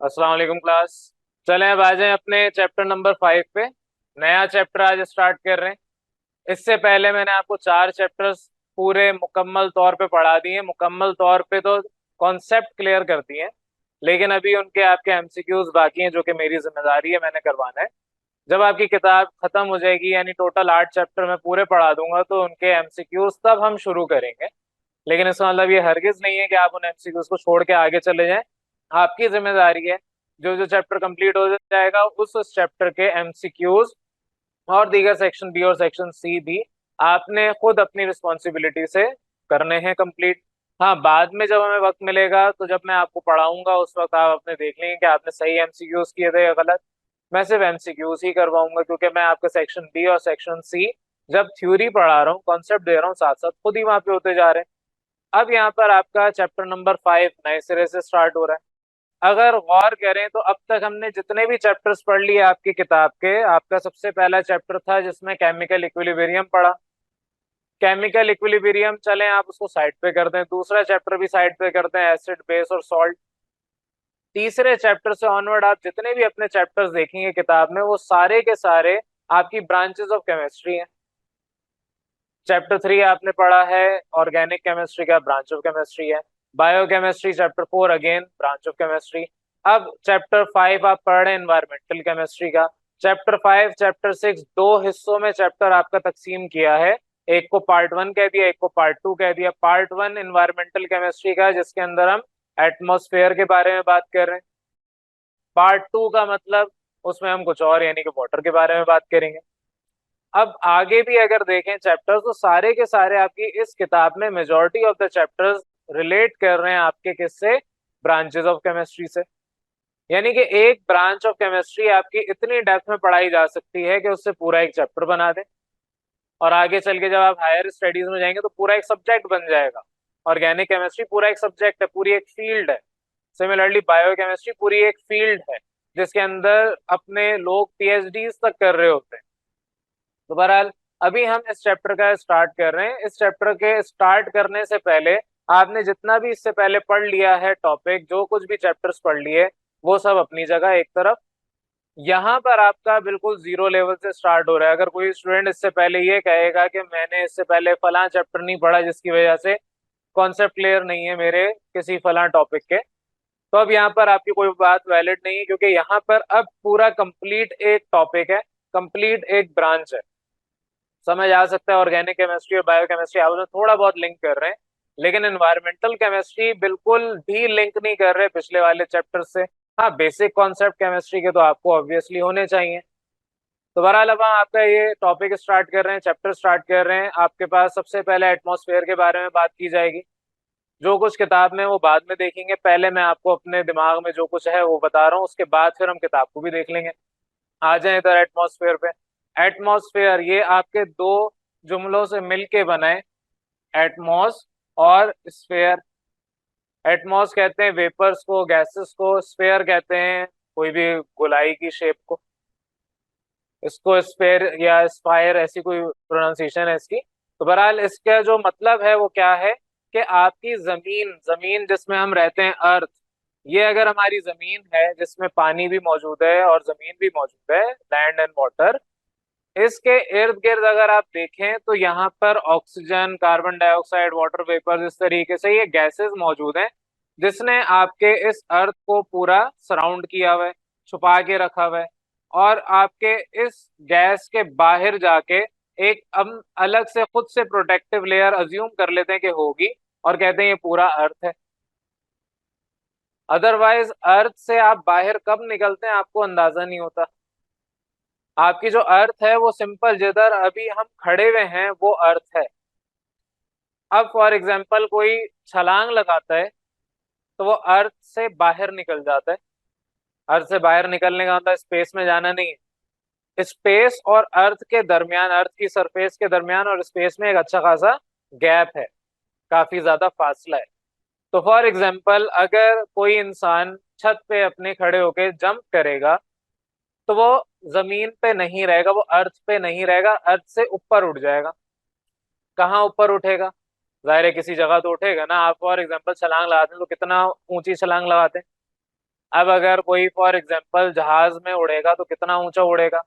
अस्सलाम वालेकुम क्लास। चलें अब आ जाएं अपने चैप्टर नंबर 5 पे। नया चैप्टर आज स्टार्ट कर रहे हैं। इससे पहले मैंने आपको 4 चैप्टर्स पूरे मुकम्मल तौर पे पढ़ा दिए। मुकम्मल तौर पे तो कॉन्सेप्ट क्लियर कर दिए हैं, लेकिन अभी उनके आपके एमसीक्यूज बाकी हैं, जो कि मेरी जिम्मेदारी है, मैंने करवाना है। जब आपकी किताब खत्म हो जाएगी, यानी टोटल 8 चैप्टर मैं पूरे पढ़ा दूंगा, तो उनके एमसीक्यूज तब हम शुरू करेंगे। लेकिन इसका मतलब ये हरगिज नहीं है कि आप उन एमसीक्यूज को छोड़ के आगे चले जाएं। आपकी जिम्मेदारी है, जो जो चैप्टर कंप्लीट हो जाएगा उस चैप्टर के एमसीक्यूज और दीगर सेक्शन बी और सेक्शन सी भी आपने खुद अपनी रिस्पॉन्सिबिलिटी से करने हैं कंप्लीट। हाँ, बाद में जब हमें वक्त मिलेगा तो जब मैं आपको पढ़ाऊंगा उस वक्त आप अपने देख लेंगे कि आपने सही एमसीक्यूज किए थे या गलत। मैं सिर्फ एमसीक्यूज ही करवाऊंगा, क्योंकि मैं आपका सेक्शन बी और सेक्शन सी जब थ्योरी पढ़ा रहा हूँ, कॉन्सेप्ट दे रहा हूँ, साथ साथ खुद ही वहां पे होते जा रहे हैं। अब यहाँ पर आपका चैप्टर नंबर 5 नए सिरे से स्टार्ट हो रहा है। अगर गौर करें तो अब तक हमने जितने भी चैप्टर्स पढ़ लिए आपकी किताब के, आपका सबसे पहला चैप्टर था जिसमें केमिकल इक्विलिब्रियम पढ़ा। केमिकल इक्विलिब्रियम चलें आप उसको साइड पे कर दें, दूसरा चैप्टर भी साइड पे करते हैं, एसिड बेस और सॉल्ट। तीसरे चैप्टर से ऑनवर्ड आप जितने भी अपने चैप्टर्स देखेंगे किताब में, वो सारे के सारे आपकी ब्रांचेस ऑफ केमिस्ट्री हैं। चैप्टर 3 आपने पढ़ा है ऑर्गेनिक केमिस्ट्री का, ब्रांच ऑफ केमिस्ट्री है। Biochemistry chapter 4 again branch of chemistry. अब चैप्टर 5 आप पढ़ रहे हैं एनवायरमेंटल केमिस्ट्री का। चैप्टर 5 चैप्टर 6 दो हिस्सों में चैप्टर आपका तकसीम किया है। एक को पार्ट 1 कह दिया, एक को पार्ट 2 कह दिया। पार्ट 1 एनवायरमेंटल केमिस्ट्री का, जिसके अंदर हम एटमॉस्फेयर के बारे में बात कर रहे हैं। पार्ट 2 का मतलब उसमें हम कुछ और, यानी कि वाटर के बारे में बात करेंगे। अब आगे भी अगर देखें चैप्टर्स, तो सारे के सारे आपकी इस किताब में majority of the chapters relate कर रहे हैं आपके किससे, ब्रांचेस ऑफ केमिस्ट्री से। यानी कि एक ब्रांच ऑफ केमिस्ट्री आपकी इतनी डेप्थ में पढ़ाई जा सकती है कि उससे पूरा एक चैप्टर बना दे। और आगे चल के जब आप हायर स्टडीज में जाएंगे तो पूरा एक सब्जेक्ट बन जाएगा। ऑर्गेनिक केमिस्ट्री पूरा एक सब्जेक्ट है, पूरी एक फील्ड है। सिमिलरली बायोकेमिस्ट्री पूरी एक फील्ड है, जिसके अंदर अपने लोग पीएचडी तक कर रहे होते हैं। तो बहरहाल अभी हम इस चैप्टर का स्टार्ट कर रहे हैं। इस चैप्टर के स्टार्ट करने से पहले आपने जितना भी इससे पहले पढ़ लिया है टॉपिक, जो कुछ भी चैप्टर्स पढ़ लिए, वो सब अपनी जगह एक तरफ। यहाँ पर आपका बिल्कुल जीरो लेवल से स्टार्ट हो रहा है। अगर कोई स्टूडेंट इससे पहले ये कहेगा कि मैंने इससे पहले फलां चैप्टर नहीं पढ़ा, जिसकी वजह से कॉन्सेप्ट क्लियर नहीं है मेरे किसी फलां टॉपिक के, तो अब यहाँ पर आपकी कोई बात वैलिड नहीं है, क्योंकि यहाँ पर अब पूरा कंप्लीट एक टॉपिक है, कंप्लीट एक ब्रांच है। समझ आ सकता है ऑर्गेनिक केमिस्ट्री और बायोकेमिस्ट्री आपस में थोड़ा बहुत लिंक कर रहे हैं, लेकिन एनवायरमेंटल केमिस्ट्री बिल्कुल भी लिंक नहीं कर रहे पिछले वाले चैप्टर से। हाँ, बेसिक कॉन्सेप्ट केमिस्ट्री के तो आपको ऑब्वियसली होने चाहिए। तो बहरहाल अब हम आपका ये टॉपिक स्टार्ट कर रहे हैं, चैप्टर स्टार्ट कर रहे हैं। आपके पास सबसे पहले एटमॉस्फेयर के बारे में बात की जाएगी। जो कुछ किताब में वो बाद में देखेंगे, पहले मैं आपको अपने दिमाग में जो कुछ है वो बता रहा हूँ, उसके बाद फिर हम किताब को भी देख लेंगे। आ जाए इधर एटमॉस्फेयर पे। एटमॉस्फेयर ये आपके दो जुमलों से मिलके बने, एटमॉस और स्फेयर। एटमॉस कहते हैं वेपर्स को, गैसेस को। स्फेयर कहते हैं कोई भी गोलाई की शेप को। इसको स्फेयर या स्फायर, ऐसी कोई प्रोनाउंसिएशन है इसकी। तो बहरहाल इसका जो मतलब है वो क्या है कि आपकी जमीन, जमीन जिसमें हम रहते हैं, अर्थ, ये अगर हमारी जमीन है जिसमें पानी भी मौजूद है और जमीन भी मौजूद है, लैंड एंड वाटर, इसके इर्द गिर्द अगर आप देखें तो यहाँ पर oxygen, carbon dioxide, water vapours, इस तरीके से ये गैसेस मौजूद हैं, जिसने आपके इस अर्थ को पूरा सराउंड किया हुआ है, छुपा के रखा हुआ है। और आपके इस गैस के बाहर जाके एक हम अलग से खुद से प्रोटेक्टिव लेयर अज्यूम कर लेते हैं कि होगी, और कहते हैं ये पूरा अर्थ है। अदरवाइज अर्थ से आप बाहर कब निकलते हैं आपको अंदाजा नहीं होता। आपकी जो अर्थ है वो सिंपल, जिधर अभी हम खड़े हुए हैं वो अर्थ है। अब फॉर एग्जाम्पल कोई छलांग लगाता है तो वो अर्थ से बाहर निकल जाता है। अर्थ से बाहर निकलने का मतलब स्पेस में जाना नहीं है। स्पेस और अर्थ के दरमियान, अर्थ की सरफेस के दरमियान और स्पेस में एक अच्छा खासा गैप है, काफी ज्यादा फासला है। तो फॉर एग्जाम्पल अगर कोई इंसान छत पे अपने खड़े होके जंप करेगा, तो वो जमीन पे नहीं रहेगा, वो अर्थ पे नहीं रहेगा, अर्थ से ऊपर उड़ जाएगा। कहाँ ऊपर उठेगा? जाहिर है किसी जगह तो उठेगा ना। आप फॉर एग्जाम्पल छलांग लगाते हैं तो कितना ऊंची छलांग लगाते हैं। अब अगर कोई फॉर एग्जाम्पल जहाज में उड़ेगा तो कितना ऊंचा उड़ेगा।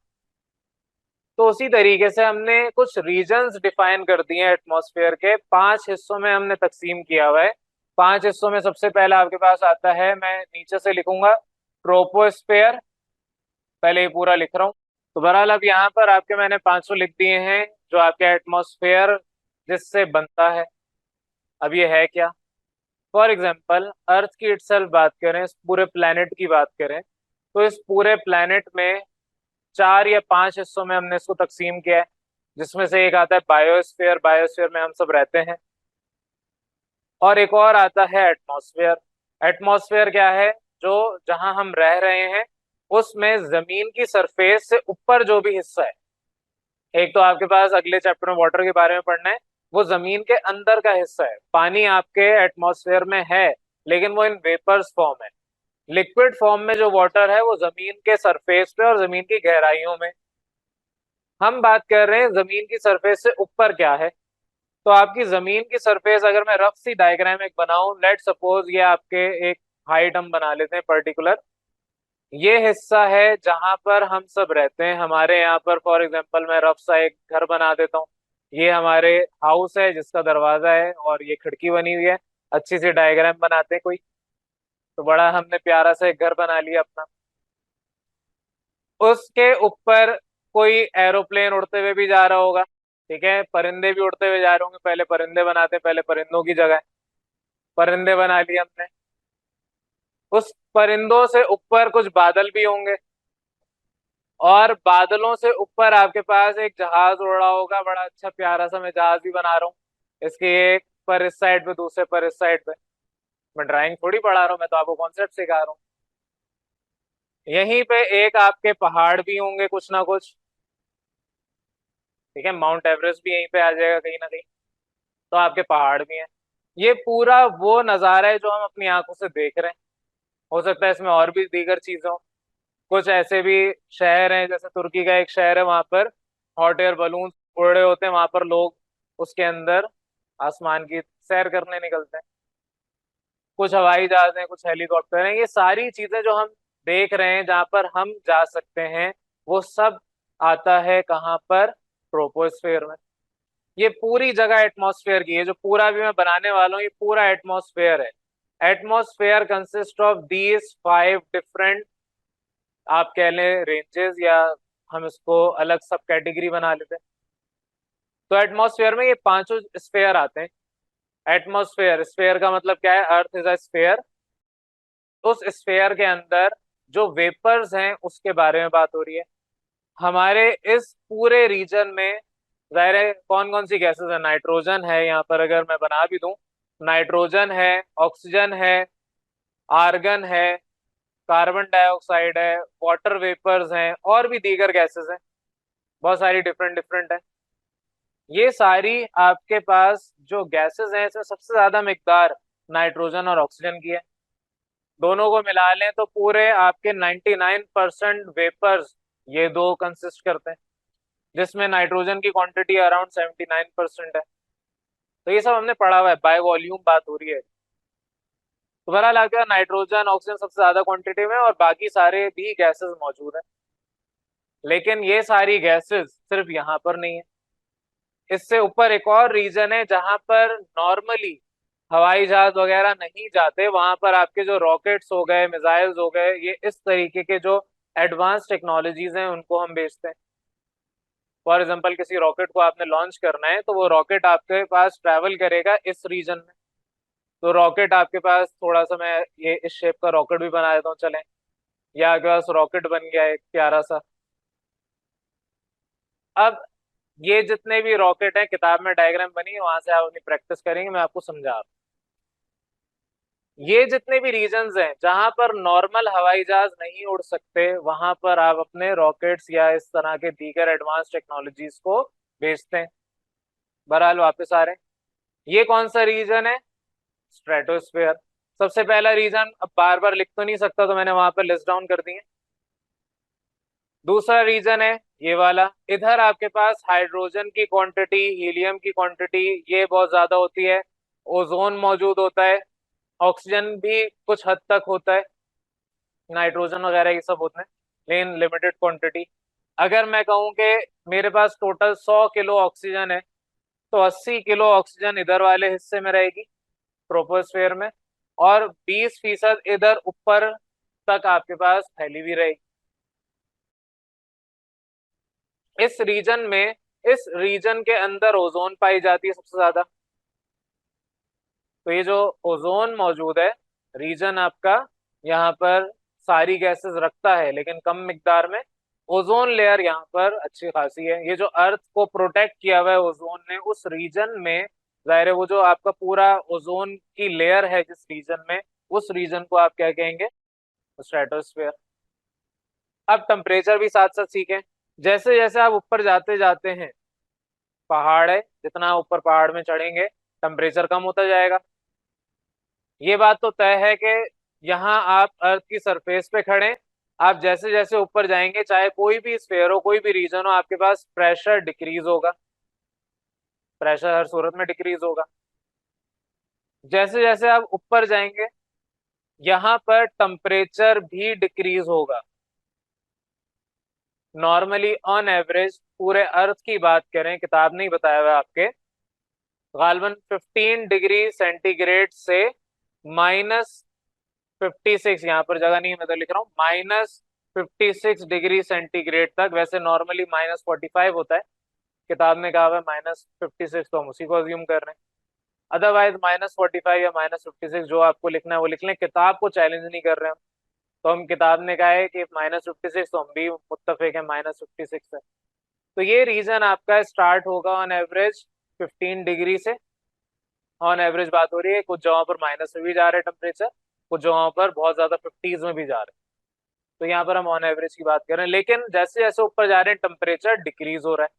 तो उसी तरीके से हमने कुछ रीजन्स डिफाइन कर दिए हैं एटमॉस्फेयर के, 5 हिस्सों में हमने तकसीम किया हुआ है। 5 हिस्सों में सबसे पहला आपके पास आता है, मैं नीचे से लिखूंगा, ट्रोपोस्फेयर। पहले ही पूरा लिख रहा हूँ। तो बहरहाल अब यहाँ पर आपके मैंने 500 लिख दिए हैं जो आपके एटमॉस्फेयर जिससे बनता है। अब ये है क्या? फॉर एग्जाम्पल अर्थ की इटसेल्फ बात करें, इस पूरे प्लेनेट की बात करें, तो इस पूरे प्लेनेट में 4 या 5 हिस्सों में हमने इसको तकसीम किया है, जिसमें से एक आता है बायोस्फीयर। बायोस्फीयर में हम सब रहते हैं। और एक और आता है एटमॉस्फेयर। एटमॉस्फेयर क्या है? जो जहां हम रह रहे हैं उसमें जमीन की सरफेस से ऊपर जो भी हिस्सा है, एक तो आपके पास अगले चैप्टर में वाटर के बारे में पढ़ना है, वो जमीन के अंदर का हिस्सा है। पानी आपके एटमॉस्फेयर में है, लेकिन वो इन वेपर्स फॉर्म है। लिक्विड फॉर्म में जो वाटर है वो जमीन के सरफेस पे और जमीन की गहराइयों में। हम बात कर रहे हैं जमीन की सरफेस से ऊपर क्या है। तो आपकी जमीन की सरफेस अगर मैं रफ सी डायग्राम एक बनाऊं, लेट सपोज ये आपके एक हाइट हम बना लेते हैं पर्टिकुलर। ये हिस्सा है जहां पर हम सब रहते हैं। हमारे यहाँ पर फॉर एग्जांपल मैं रफ सा एक घर बना देता हूँ। ये हमारे हाउस है जिसका दरवाजा है और ये खिड़की बनी हुई है। अच्छी सी डायग्राम बनाते हैं कोई। तो बड़ा हमने प्यारा सा एक घर बना लिया अपना। उसके ऊपर कोई एरोप्लेन उड़ते हुए भी जा रहा होगा, ठीक है, परिंदे भी उड़ते हुए जा रहे होंगे। पहले परिंदे बनाते हैं, पहले परिंदों की जगह परिंदे बना लिए हमने। उस परिंदों से ऊपर कुछ बादल भी होंगे, और बादलों से ऊपर आपके पास एक जहाज उड़ रहा होगा। बड़ा अच्छा प्यारा सा मैं जहाज भी बना रहा हूँ। इसके एक पर इस साइड पे, दूसरे पर इस साइड पे। मैं ड्राइंग थोड़ी पढ़ा रहा हूँ, मैं तो आपको कॉन्सेप्ट सिखा रहा हूँ। यहीं पे एक आपके पहाड़ भी होंगे कुछ ना कुछ, ठीक है, माउंट एवरेस्ट भी यहीं पे आ जाएगा कहीं ना कहीं। तो आपके पहाड़ भी हैं। ये पूरा वो नज़ारा है जो हम अपनी आंखों से देख रहे हैं। हो सकता है इसमें और भी दीगर चीजें हो। कुछ ऐसे भी शहर हैं, जैसे तुर्की का एक शहर है, वहां पर हॉट एयर बलून उड़ रहे होते हैं। वहां पर लोग उसके अंदर आसमान की सैर करने निकलते हैं। कुछ हवाई जहाज हैं, कुछ हेलीकॉप्टर हैं। ये सारी चीजें जो हम देख रहे हैं जहाँ पर हम जा सकते हैं, वो सब आता है कहाँ पर? ट्रोपोस्फेयर में। ये पूरी जगह एटमॉस्फेयर की है। जो पूरा भी मैं बनाने वाला हूँ ये पूरा एटमॉस्फेयर है। Atmosphere consist of these 5 different, आप कह लें, रेंजेस, या हम इसको अलग सब कैटेगरी बना लेते हैं। तो एटमॉस्फेयर में ये 5 स्फेयर आते हैं। एटमॉस्फेयर, स्फेयर का मतलब क्या है? Earth is a sphere. उस स्फेयर के अंदर जो वेपर्स हैं उसके बारे में बात हो रही है। हमारे इस पूरे रीजन में जाहिर है कौन कौन सी गैसेस है? नाइट्रोजन है, यहाँ पर अगर मैं बना भी दूं, नाइट्रोजन है, ऑक्सीजन है, आर्गन है, कार्बन डाइऑक्साइड है, वाटर वेपर्स हैं, और भी दीगर गैसेस हैं। बहुत सारी डिफरेंट डिफरेंट है। ये सारी आपके पास जो गैसेस हैं इसमें सबसे ज्यादा मिकदार नाइट्रोजन और ऑक्सीजन की है। दोनों को मिला लें तो पूरे आपके 99% वेपर्स ये दो कंसिस्ट करते हैं, जिसमें नाइट्रोजन की क्वांटिटी अराउंड 79% है। तो ये सब हमने पढ़ा हुआ है, बाय वॉल्यूम बात हो रही है। तो बहरहाल आपके पास नाइट्रोजन ऑक्सीजन सबसे ज्यादा क्वांटिटी में, और बाकी सारे भी गैसेस मौजूद हैं। लेकिन ये सारी गैसेस सिर्फ यहाँ पर नहीं है। इससे ऊपर एक और रीजन है जहां पर नॉर्मली हवाई जहाज वगैरह नहीं जाते। वहां पर आपके जो रॉकेट्स हो गए, मिसाइल्स हो गए, ये इस तरीके के जो एडवांस टेक्नोलॉजीज हैं उनको हम बेचते हैं। फॉर एग्जाम्पल किसी रॉकेट को आपने लॉन्च करना है तो वो रॉकेट आपके पास ट्रैवल करेगा इस रीजन में। तो रॉकेट आपके पास, थोड़ा सा मैं ये इस शेप का रॉकेट भी बना देता हूँ, चलें। या आपके पास रॉकेट बन गया एक प्यारा सा। अब ये जितने भी रॉकेट हैं, किताब में डायग्राम बनी है, वहां से आप अपनी प्रैक्टिस करेंगे, मैं आपको समझा रहा हूं। ये जितने भी रीजन्स हैं जहां पर नॉर्मल हवाई जहाज नहीं उड़ सकते, वहां पर आप अपने रॉकेट्स या इस तरह के दीगर एडवांस टेक्नोलॉजीज को भेजते हैं। बहरहाल वापस आ रहे हैं, ये कौन सा रीजन है? स्ट्रेटोस्फेयर। सबसे पहला रीजन, अब बार बार लिख तो नहीं सकता तो मैंने वहां पर लिस्ट डाउन कर दी है। दूसरा रीजन है ये वाला, इधर आपके पास हाइड्रोजन की क्वांटिटी, हीलियम की क्वांटिटी ये बहुत ज्यादा होती है, ओजोन मौजूद होता है, ऑक्सीजन भी कुछ हद तक होता है, नाइट्रोजन वगैरह ये सब होते हैं लेकिन लिमिटेड क्वांटिटी। अगर मैं कहूँ कि मेरे पास टोटल 100 किलो ऑक्सीजन है, तो 80 किलो ऑक्सीजन इधर वाले हिस्से में रहेगी ट्रोपोस्फेयर में, और 20% इधर ऊपर तक आपके पास फैली हुई रहेगी। इस रीजन में, इस रीजन के अंदर ओजोन पाई जाती है सबसे ज्यादा। तो ये जो ओजोन मौजूद है, रीजन आपका यहाँ पर सारी गैसेस रखता है लेकिन कम मिकदार में, ओजोन लेयर यहाँ पर अच्छी खासी है। ये जो अर्थ को प्रोटेक्ट किया हुआ है ओजोन ने उस रीजन में, जाहिर है वो जो आपका पूरा ओजोन की लेयर है जिस रीजन में, उस रीजन को आप क्या कहेंगे, स्ट्रेटोस्फेयर। अब टेम्परेचर भी साथ साथ सीखें। जैसे जैसे आप ऊपर जाते जाते हैं, पहाड़ है, जितना ऊपर पहाड़ में चढ़ेंगे टेम्परेचर कम होता जाएगा। ये बात तो तय है कि यहाँ आप अर्थ की सरफेस पे खड़े, आप जैसे जैसे ऊपर जाएंगे, चाहे कोई भी स्फीयर हो, कोई भी रीजन हो, आपके पास प्रेशर डिक्रीज होगा, प्रेशर हर सूरत में डिक्रीज होगा। जैसे जैसे आप ऊपर जाएंगे यहाँ पर टेम्परेचर भी डिक्रीज होगा। नॉर्मली ऑन एवरेज पूरे अर्थ की बात करें, किताब नहीं बताया हुआ आपके, गालबन 15 डिग्री सेंटीग्रेड से -56, यहाँ पर जगह नहीं है मैं तो लिख रहा हूँ, -56 डिग्री सेंटीग्रेड तक। वैसे नॉर्मली -45 होता है, किताब में कहा हुआ है -56, तो हम उसी को अज्यूम कर रहे हैं। अदरवाइज -45 या -56 जो आपको लिखना है वो लिख लें, किताब को चैलेंज नहीं कर रहे हम। तो हम, किताब ने कहा है कि -56, तो हम भी मुत्तफिक है -56 है। तो ये रीजन आपका स्टार्ट होगा ऑन एवरेज 15 डिग्री से। ऑन एवरेज बात हो रही है, कुछ जगहों पर माइनस में भी जा रहे हैं टेम्परेचर, कुछ जगहों पर बहुत ज्यादा 50s में भी जा रहे हैं। तो यहाँ पर हम ऑन एवरेज की बात कर रहे हैं, लेकिन जैसे जैसे ऊपर जा रहे हैं टेम्परेचर डिक्रीज हो रहा है।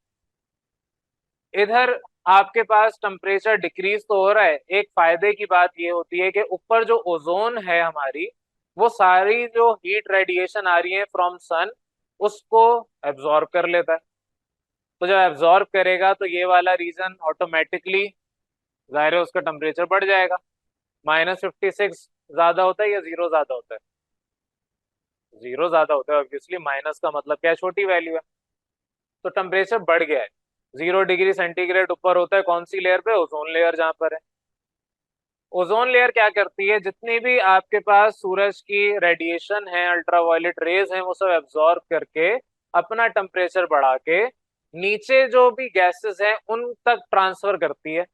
इधर आपके पास टेम्परेचर डिक्रीज तो हो रहा है, एक फायदे की बात ये होती है कि ऊपर जो ओजोन है हमारी, वो सारी जो हीट रेडिएशन आ रही है फ्रॉम सन, उसको एब्जॉर्ब कर लेता है। तो जब एब्जॉर्ब करेगा तो ये वाला रीजन ऑटोमेटिकली, जाहिर है उसका टेम्परेचर बढ़ जाएगा। -56 ज्यादा होता है या जीरो ज्यादा होता है? जीरो ज्यादा होता है ऑब्वियसली, माइनस का मतलब क्या है, छोटी वैल्यू है। तो टेम्परेचर बढ़ गया है, 0 डिग्री सेंटीग्रेड ऊपर होता है कौन सी लेयर पे, ओजोन लेयर जहां पर है। ओजोन लेयर क्या करती है, जितनी भी आपके पास सूरज की रेडिएशन है, अल्ट्रावायलेट रेज हैं, वो सब एब्जॉर्ब करके अपना टेम्परेचर बढ़ा के नीचे जो भी गैसेस हैं उन तक ट्रांसफर करती है।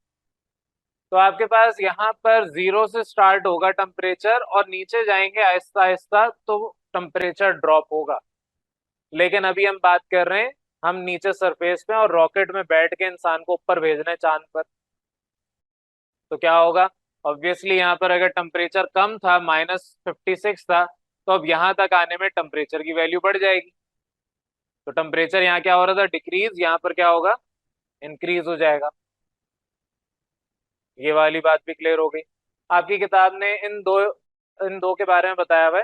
तो आपके पास यहाँ पर 0 से स्टार्ट होगा टेम्परेचर, और नीचे जाएंगे आहिस्ता आहिस्ता तो टेम्परेचर ड्रॉप होगा। लेकिन अभी हम बात कर रहे हैं, हम नीचे सरफेस पे और रॉकेट में बैठ के इंसान को ऊपर भेजना है चांद पर। तो क्या होगा, ऑब्वियसली यहाँ पर अगर टेम्परेचर कम था, -56 था, तो अब यहाँ तक आने में टेम्परेचर की वैल्यू बढ़ जाएगी। तो टेम्परेचर यहाँ क्या हो रहा था, डिक्रीज, यहाँ पर क्या होगा, इंक्रीज हो जाएगा। ये वाली बात भी क्लियर हो गई। आपकी किताब ने इन दो के बारे में बताया हुआ है,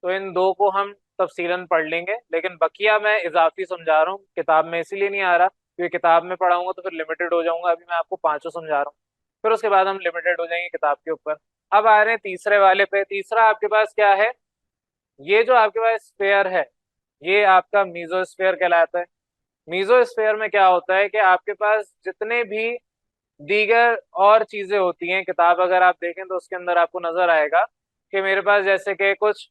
तो इन दो को हम तफसीलन पढ़ लेंगे, लेकिन बकिया मैं इजाफी समझा रहा हूँ, किताब में इसीलिए नहीं आ रहा क्योंकि किताब में पढ़ाऊंगा तो फिर लिमिटेड हो जाऊंगा। अभी मैं आपको पांचों समझा रहा हूँ, फिर उसके बाद हम लिमिटेड हो जाएंगे किताब के ऊपर। अब आ रहे हैं तीसरे वाले पे। तीसरा आपके पास क्या है, ये जो आपके पास स्फेयर है, ये आपका मीजोस्फेयर कहलाता है। मीजोस्फेयर में क्या होता है कि आपके पास जितने भी दीगर और चीजें होती हैं, किताब अगर आप देखें तो उसके अंदर आपको नजर आएगा कि मेरे पास जैसे कि कुछ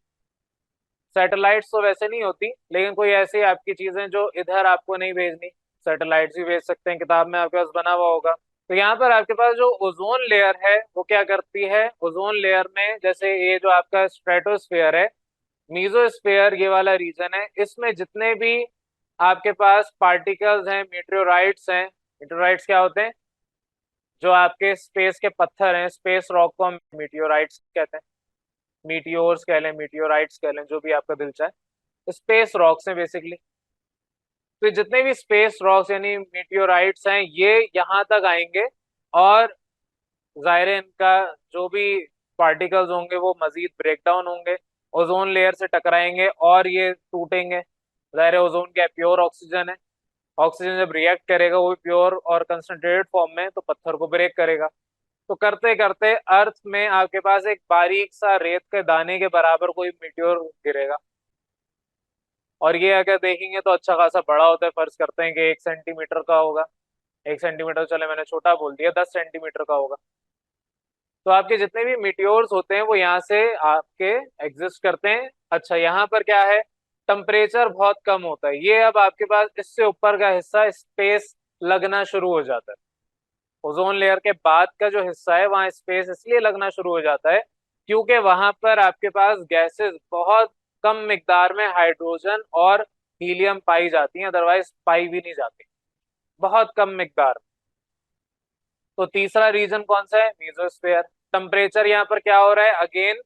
सैटेलाइट्स तो वैसे नहीं होती, लेकिन कोई ऐसी आपकी चीजें जो इधर आपको नहीं भेजनी, सैटेलाइट्स भी भेज सकते हैं, किताब में आपके पास बना हुआ होगा। तो यहाँ पर आपके पास जो ओजोन लेयर है वो क्या करती है, ओजोन लेयर में जैसे ये जो आपका स्ट्रेटोस्फेयर है, मीजोस्फेयर ये वाला रीजन है, इसमें जितने भी आपके पास पार्टिकल्स हैं, मीटेओराइट्स हैं। मीटेओराइट्स क्या होते हैं, जो आपके स्पेस के पत्थर हैं, स्पेस रॉक को हम मीटियोराइट्स कहते हैं, मीटियोर्स कह लें, मीटियोराइट्स कह लें, जो भी आपका दिल चाहे, स्पेस रॉक्स हैं बेसिकली। तो जितने भी स्पेस रॉक्स यानी मीटियोराइट्स हैं, ये यहाँ तक आएंगे, और जाहिर है इनका जो भी पार्टिकल्स होंगे वो मजीद ब्रेक डाउन होंगे, ओजोन लेयर से टकराएंगे और ये टूटेंगे। ज़ाहिर है ओजोन क्या है, प्योर ऑक्सीजन है। ऑक्सीजन जब रिएक्ट करेगा वो प्योर और कंसंट्रेटेड फॉर्म में, तो पत्थर को ब्रेक करेगा। तो करते करते अर्थ में आपके पास एक बारीक सा रेत के दाने के बराबर कोई मीटियोर गिरेगा। और ये अगर देखेंगे तो अच्छा खासा बड़ा होता है, फर्ज करते हैं कि 1 सेंटीमीटर का होगा। 1 सेंटीमीटर, चले मैंने छोटा बोल दिया, 10 सेंटीमीटर का होगा। तो आपके जितने भी मीटियोर्स होते हैं वो यहाँ से आपके एग्जिस्ट करते हैं। अच्छा, यहाँ पर क्या है, टेम्परेचर बहुत कम होता है। ये अब आपके पास इससे ऊपर का हिस्सा स्पेस लगना शुरू हो जाता है। ओजोन लेयर के बाद का जो हिस्सा है वहां स्पेस इसलिए लगना शुरू हो जाता है क्योंकि वहां पर आपके पास गैसेस बहुत कम मिकदार में हाइड्रोजन और हीलियम पाई जाती हैं, अदरवाइज पाई भी नहीं जाती, बहुत कम मिकदार। तो तीसरा रीजन कौन सा है, मीजोस्फेयर। टेम्परेचर यहाँ पर क्या हो रहा है, अगेन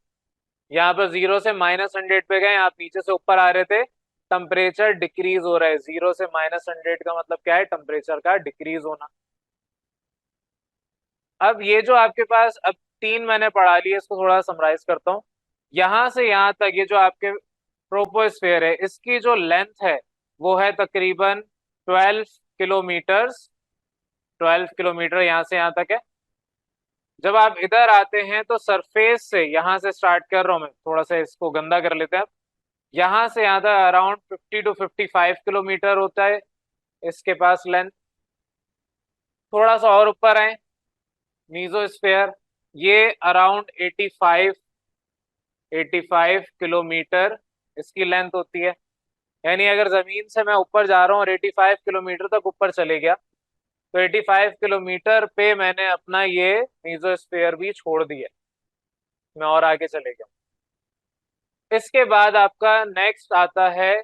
यहाँ पर 0 से -100 पे गए, आप नीचे से ऊपर आ रहे थे, टेम्परेचर डिक्रीज हो रहा है। 0 से -100 का मतलब क्या है, टेम्परेचर का डिक्रीज होना। अब ये जो आपके पास अब तीन मैंने पढ़ा लिए, इसको थोड़ा समराइज करता हूँ। यहां से यहां तक ये जो आपके ट्रोपोस्फेयर है, इसकी जो लेंथ है वो है तकरीबन 12 किलोमीटर्स। 12 किलोमीटर यहाँ से यहाँ तक है। जब आप इधर आते हैं तो सरफेस से, यहाँ से स्टार्ट कर रहा हूँ मैं, थोड़ा सा इसको गंदा कर लेते हैं। यहाँ से यहाँ तक अराउंड 50 to 55 किलोमीटर होता है इसके पास लेंथ। थोड़ा सा और ऊपर आए, मीजोस्फेयर, ये अराउंड 85 किलोमीटर इसकी लेंथ होती है। यानी अगर जमीन से मैं ऊपर जा रहा हूँ और 85 किलोमीटर तक ऊपर चले गया, तो 85 किलोमीटर पे मैंने अपना ये मीजोस्फेयर भी छोड़ दिया, मैं और आगे चले गया। इसके बाद आपका नेक्स्ट आता है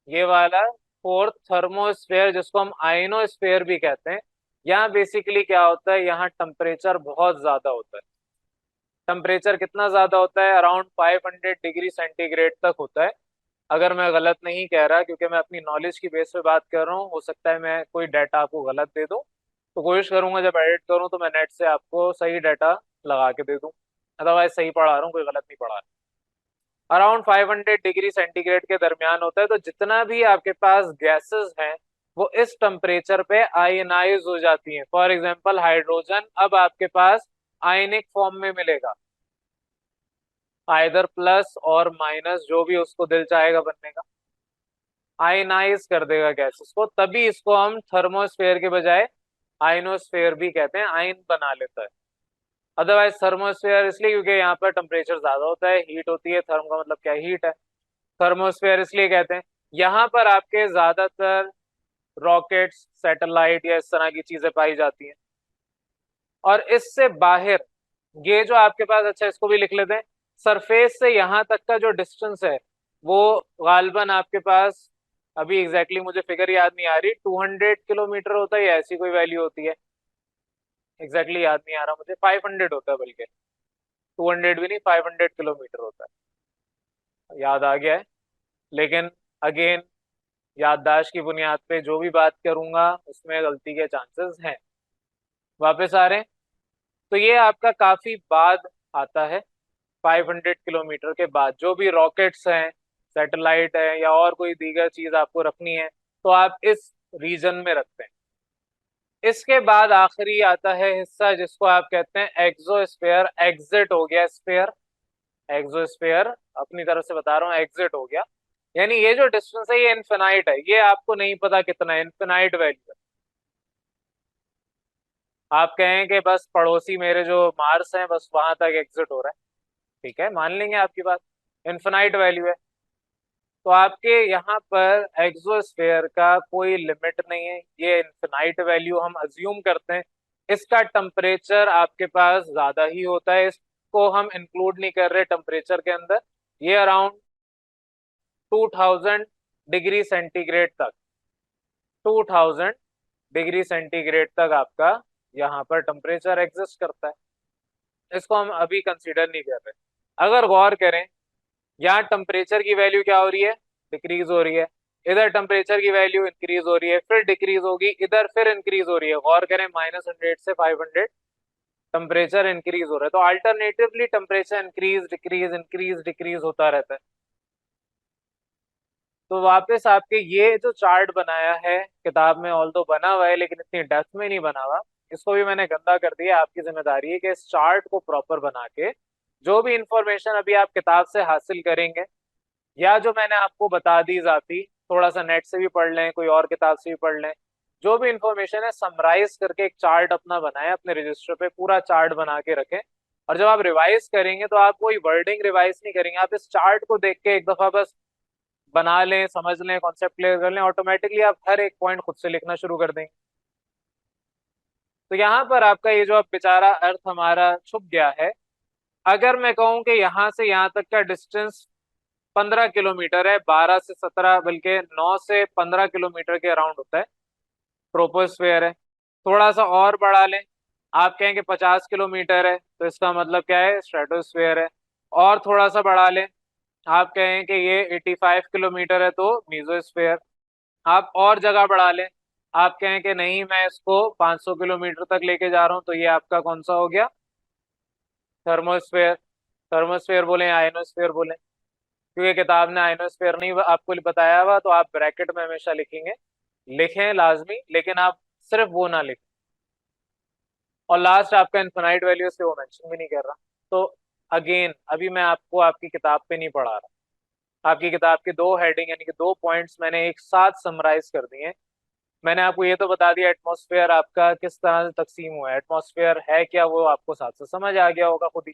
ये वाला फोर्थ, थर्मोस्फेयर, जिसको हम आइनोस्फेयर भी कहते हैं। यहाँ बेसिकली क्या होता है, यहाँ टेम्परेचर बहुत ज्यादा होता है। टेम्परेचर कितना ज्यादा होता है, अराउंड 500 डिग्री सेंटीग्रेड तक होता है। अगर मैं गलत नहीं कह रहा, क्योंकि मैं अपनी नॉलेज की बेस पे बात कर रहा हूँ, हो सकता है मैं कोई डाटा आपको गलत दे दूँ। तो कोशिश करूंगा जब एडिट करूँ तो मैं नेट से आपको सही डाटा लगा के दे दूँ, अदरवाइज सही पढ़ा रहा हूँ, कोई गलत नहीं पढ़ा रहा। अराउंड 500 डिग्री सेंटीग्रेड के दरमियान होता है। तो जितना भी आपके पास गैसेस हैं वो इस टेम्परेचर पे आयनाइज हो जाती हैं। फॉर एग्जांपल हाइड्रोजन अब आपके पास आयनिक फॉर्म में मिलेगा, आइदर प्लस और माइनस, जो भी उसको दिल चाहेगा बनने का, आयनाइज कर देगा गैसेस को। तभी इसको हम थर्मोस्फेयर के बजाय आइनोस्फेयर भी कहते हैं, आयन बना लेता है। अदरवाइज थर्मोस्फेयर इसलिए क्योंकि यहाँ पर टेम्परेचर ज्यादा होता है, हीट होती है, थर्म का मतलब क्या, हीट है। थर्मोस्फेयर इसलिए कहते हैं, यहाँ पर आपके ज्यादातर रॉकेट्स, सैटेलाइट या इस तरह की चीजें पाई जाती हैं। और इससे बाहर ये जो आपके पास, अच्छा इसको भी लिख लेते हैं, सरफेस से यहाँ तक का जो डिस्टेंस है वो गालबन आपके पास, अभी एग्जैक्टली मुझे फिगर याद नहीं आ रही, 200 किलोमीटर होता है या ऐसी कोई वैल्यू होती है, एग्जैक्टली याद नहीं आ रहा मुझे, 500 होता है, बल्कि 200 भी नहीं, 500 किलोमीटर होता है, याद आ गया है। लेकिन अगेन, याददाश्त की बुनियाद पे जो भी बात करूंगा उसमें गलती के चांसेस हैं। वापस आ रहे हैं, तो ये आपका काफी बाद आता है। 500 किलोमीटर के बाद जो भी रॉकेट्स हैं, सैटेलाइट है या और कोई दीगर चीज आपको रखनी है, तो आप इस रीजन में रखते हैं। इसके बाद आखिरी आता है हिस्सा जिसको आप कहते हैं एक्सोस्फेयर। एग्जिट हो गया स्फेयर, एक्सोस्फेयर अपनी तरफ से बता रहा हूँ, एग्जिट हो गया। यानी ये जो डिस्टेंस है ये इनफिनाइट है, ये आपको नहीं पता कितना है, इनफिनाइट वैल्यू है। आप कहें कि बस पड़ोसी मेरे जो मार्स हैं बस वहां तक एग्जिट हो रहा है, ठीक है, मान लेंगे आपकी बात, इनफिनाइट वैल्यू है। तो आपके यहाँ पर एक्सोस्फेयर का कोई लिमिट नहीं है, ये इनफिनाइट वैल्यू हम अज्यूम करते हैं। इसका टेम्परेचर आपके पास ज्यादा ही होता है, इसको हम इंक्लूड नहीं कर रहे टेम्परेचर के अंदर। ये अराउंड 2000 डिग्री सेंटीग्रेड तक, 2000 डिग्री सेंटीग्रेड तक आपका यहाँ पर टेम्परेचर एग्जिस्ट करता है। इसको हम अभी कंसीडर नहीं कर रहे। अगर गौर करें, यहाँ टेम्परेचर की वैल्यू क्या हो रही है, डिक्रीज हो रही है। इधर टेम्परेचर की वैल्यू इंक्रीज हो रही है, फिर डिक्रीज होगी, इधर फिर इंक्रीज हो रही है। गौर करें, -100 से 500 टेम्परेचर इंक्रीज हो रहा है। तो अल्टरनेटिवली टेम्परेचर इंक्रीज डिक्रीज होता रहता है। तो वापस आपके ये जो चार्ट बनाया है किताब में, ऑल दो बना हुआ है लेकिन इतनी डेप्थ में नहीं बना हुआ, इसको भी मैंने गंदा कर दिया। आपकी जिम्मेदारी है कि इस चार्ट को प्रॉपर बना के जो भी इंफॉर्मेशन अभी आप किताब से हासिल करेंगे या जो मैंने आपको बता दी जाती, थोड़ा सा नेट से भी पढ़ लें, कोई और किताब से भी पढ़ लें, जो भी इंफॉर्मेशन है समराइज करके एक चार्ट अपना बनाएं, अपने रजिस्टर पे पूरा चार्ट बना के रखें। और जब आप रिवाइज करेंगे तो आप कोई वर्डिंग रिवाइज नहीं करेंगे, आप इस चार्ट को देख के एक दफा बस बना लें, समझ लें, कॉन्सेप्ट क्लियर कर लें, ऑटोमेटिकली आप हर एक पॉइंट खुद से लिखना शुरू कर देंगे। तो यहाँ पर आपका ये जो अब बेचारा अर्थ हमारा छुप गया है, अगर मैं कहूँ कि यहाँ से यहाँ तक का डिस्टेंस 15 किलोमीटर है, 12 से 17 बल्कि 9 से 15 किलोमीटर के अराउंड होता है, ट्रोपोस्फेयर है। थोड़ा सा और बढ़ा लें, आप कहें कि 50 किलोमीटर है, तो इसका मतलब क्या है, स्ट्रेटोस्फेयर है। और थोड़ा सा बढ़ा लें, आप कहें कि ये 85 किलोमीटर है, तो मीजोस्फेयर। आप और जगह बढ़ा लें, आप कहें कि नहीं मैं इसको 500 किलोमीटर तक लेके जा रहा हूँ, तो ये आपका कौन सा हो गया, थर्मोस्फेयर। थर्मोस्फेयर बोले या आयनोस्फेयर बोले, क्योंकि किताब ने आयनोस्फेयर नहीं आपको बताया हुआ, तो आप ब्रैकेट में हमेशा लिखेंगे, लिखें लाजमी, लेकिन आप सिर्फ वो ना लिखें। और लास्ट आपका इन्फिनाइट वैल्यू से वो मेंशन भी नहीं कर रहा। तो अगेन अभी मैं आपको आपकी किताब पे नहीं पढ़ा रहा, आपकी किताब के दो हेडिंग यानी कि दो पॉइंट्स मैंने एक साथ समराइज कर दिए। मैंने आपको ये तो बता दिया एटमॉस्फेयर आपका किस तरह से तकसीम हुआ है, एटमॉस्फेयर है क्या, वो आपको साथ से समझ आ गया होगा खुद ही।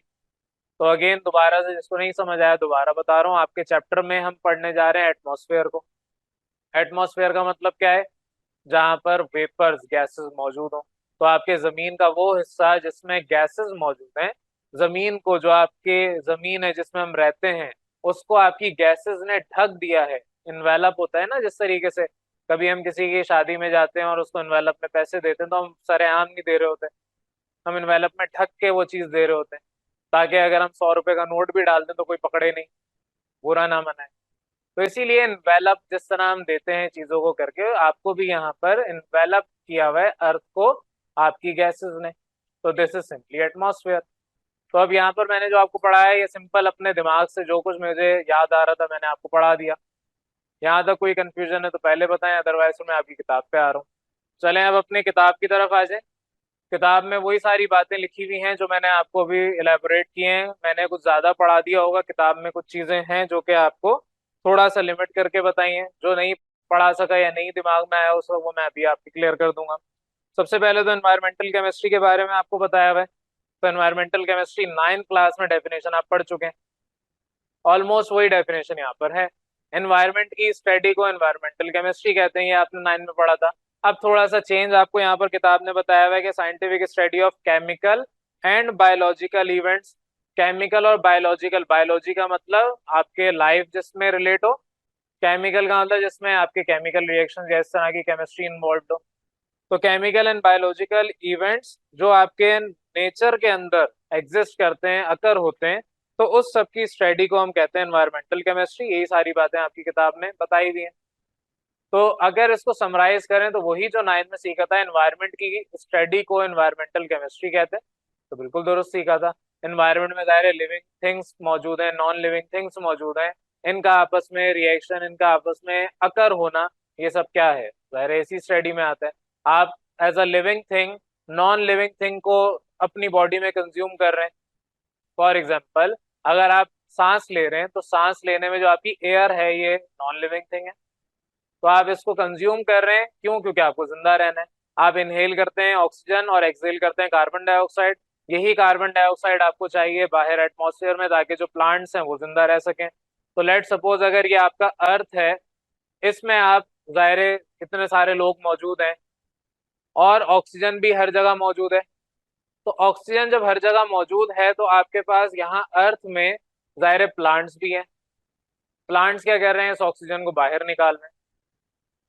तो अगेन दोबारा से जिसको नहीं समझ आया दोबारा बता रहा हूँ, आपके चैप्टर में हम पढ़ने जा रहे हैं एटमॉस्फेयर को। एटमॉस्फेयर का मतलब क्या है, जहाँ पर वेपर्स गैसेस मौजूद हो। तो आपके जमीन का वो हिस्सा जिसमें गैसेस मौजूद हैं, जमीन को, जो आपके जमीन है जिसमें हम रहते हैं, उसको आपकी गैसेस ने ढक दिया है। इन्वेलप होता है ना, जिस तरीके से कभी हम किसी की शादी में जाते हैं और उसको इन्वेलप में पैसे देते हैं, तो हम सरेआम नहीं दे रहे होते, हम इन्वेलप में ढक के वो चीज दे रहे होते हैं, ताकि अगर हम 100 रुपए का नोट भी डाल दें तो कोई पकड़े नहीं, बुरा ना मनाए। तो इसीलिए इन्वेलप जिस तरह हम देते हैं चीजों को करके, आपको भी यहाँ पर इन्वेलप किया हुआ है अर्थ को आपकी गैसेस ने। तो दिस इज सिंपली एटमॉस्फेयर। तो अब यहाँ पर मैंने जो आपको पढ़ाया है ये सिंपल अपने दिमाग से जो कुछ मुझे याद आ रहा था मैंने आपको पढ़ा दिया। यहाँ तक कोई कंफ्यूजन है तो पहले बताएं, अदरवाइज तो मैं आपकी किताब पे आ रहा हूँ। चलें अब अपनी किताब की तरफ आ जाए। किताब में वही सारी बातें लिखी हुई हैं जो मैंने आपको अभी इलेबोरेट किए हैं, मैंने कुछ ज्यादा पढ़ा दिया होगा, किताब में कुछ चीजें हैं जो कि आपको थोड़ा सा लिमिट करके बताई हैं, जो नहीं पढ़ा सका या नहीं दिमाग में आया उस वक्त वो मैं अभी आपकी क्लियर कर दूंगा। सबसे पहले तो एनवायरमेंटल केमिस्ट्री के बारे में आपको बताया हुआ है। तो एनवायरमेंटल केमिस्ट्री 9th क्लास में डेफिनेशन आप पढ़ चुके हैं, ऑलमोस्ट वही डेफिनेशन यहाँ पर है। एनवायरमेंट की स्टडी को एनवायरमेंटल केमिस्ट्री कहते हैं, ये आपने 9 में पढ़ा था। अब थोड़ा सा चेंज आपको यहाँ पर किताब ने बताया हुआ है कि scientific study of chemical and biological events. Chemical और बायोलॉजिकल, बायोलॉजी का मतलब आपके लाइफ जिसमें रिलेट हो, केमिकल का मतलब जिसमें आपके केमिकल रिएक्शन या इस तरह की केमिस्ट्री इन्वॉल्व हो। तो केमिकल एंड बायोलॉजिकल इवेंट्स जो आपके नेचर के अंदर एग्जिस्ट करते हैं, अकर होते हैं, तो उस सब की स्टडी को हम कहते हैं एनवायरमेंटल केमिस्ट्री। यही सारी बातें आपकी किताब में बताई हुई हैं। तो अगर इसको समराइज करें तो वही जो 9 में सीखा था, एनवायरमेंट की स्टडी को एनवायरमेंटल केमिस्ट्री कहते हैं, तो बिल्कुल दुरुस्त सीखा था। एनवायरमेंट में ज़ाहिर लिविंग थिंग्स मौजूद हैं, नॉन लिविंग थिंग्स मौजूद हैं, इनका आपस में रिएक्शन, इनका आपस में अकर होना, ये सब क्या है, ज़ाहिर इसी स्टडी में आता है। आप as a living thing non living thing को अपनी बॉडी में कंज्यूम कर रहे हैं। फॉर एग्जाम्पल, अगर आप सांस ले रहे हैं तो सांस लेने में जो आपकी एयर है ये नॉन लिविंग थिंग है, तो आप इसको कंज्यूम कर रहे हैं, क्यों, क्योंकि आपको जिंदा रहना है। आप इनहेल करते हैं ऑक्सीजन और एक्सहेल करते हैं कार्बन डाइऑक्साइड। यही कार्बन डाइऑक्साइड आपको चाहिए बाहर एटमॉस्फेयर में, ताकि जो प्लांट्स हैं वो जिंदा रह सकें। तो लेट सपोज अगर ये आपका अर्थ है, इसमें आप जाहिर है इतने सारे लोग मौजूद हैं और ऑक्सीजन भी हर जगह मौजूद है। तो ऑक्सीजन जब हर जगह मौजूद है तो आपके पास यहाँ अर्थ में जाहिर प्लांट्स भी हैं। प्लांट्स क्या कर रहे हैं, इस ऑक्सीजन को बाहर निकाल रहे हैं।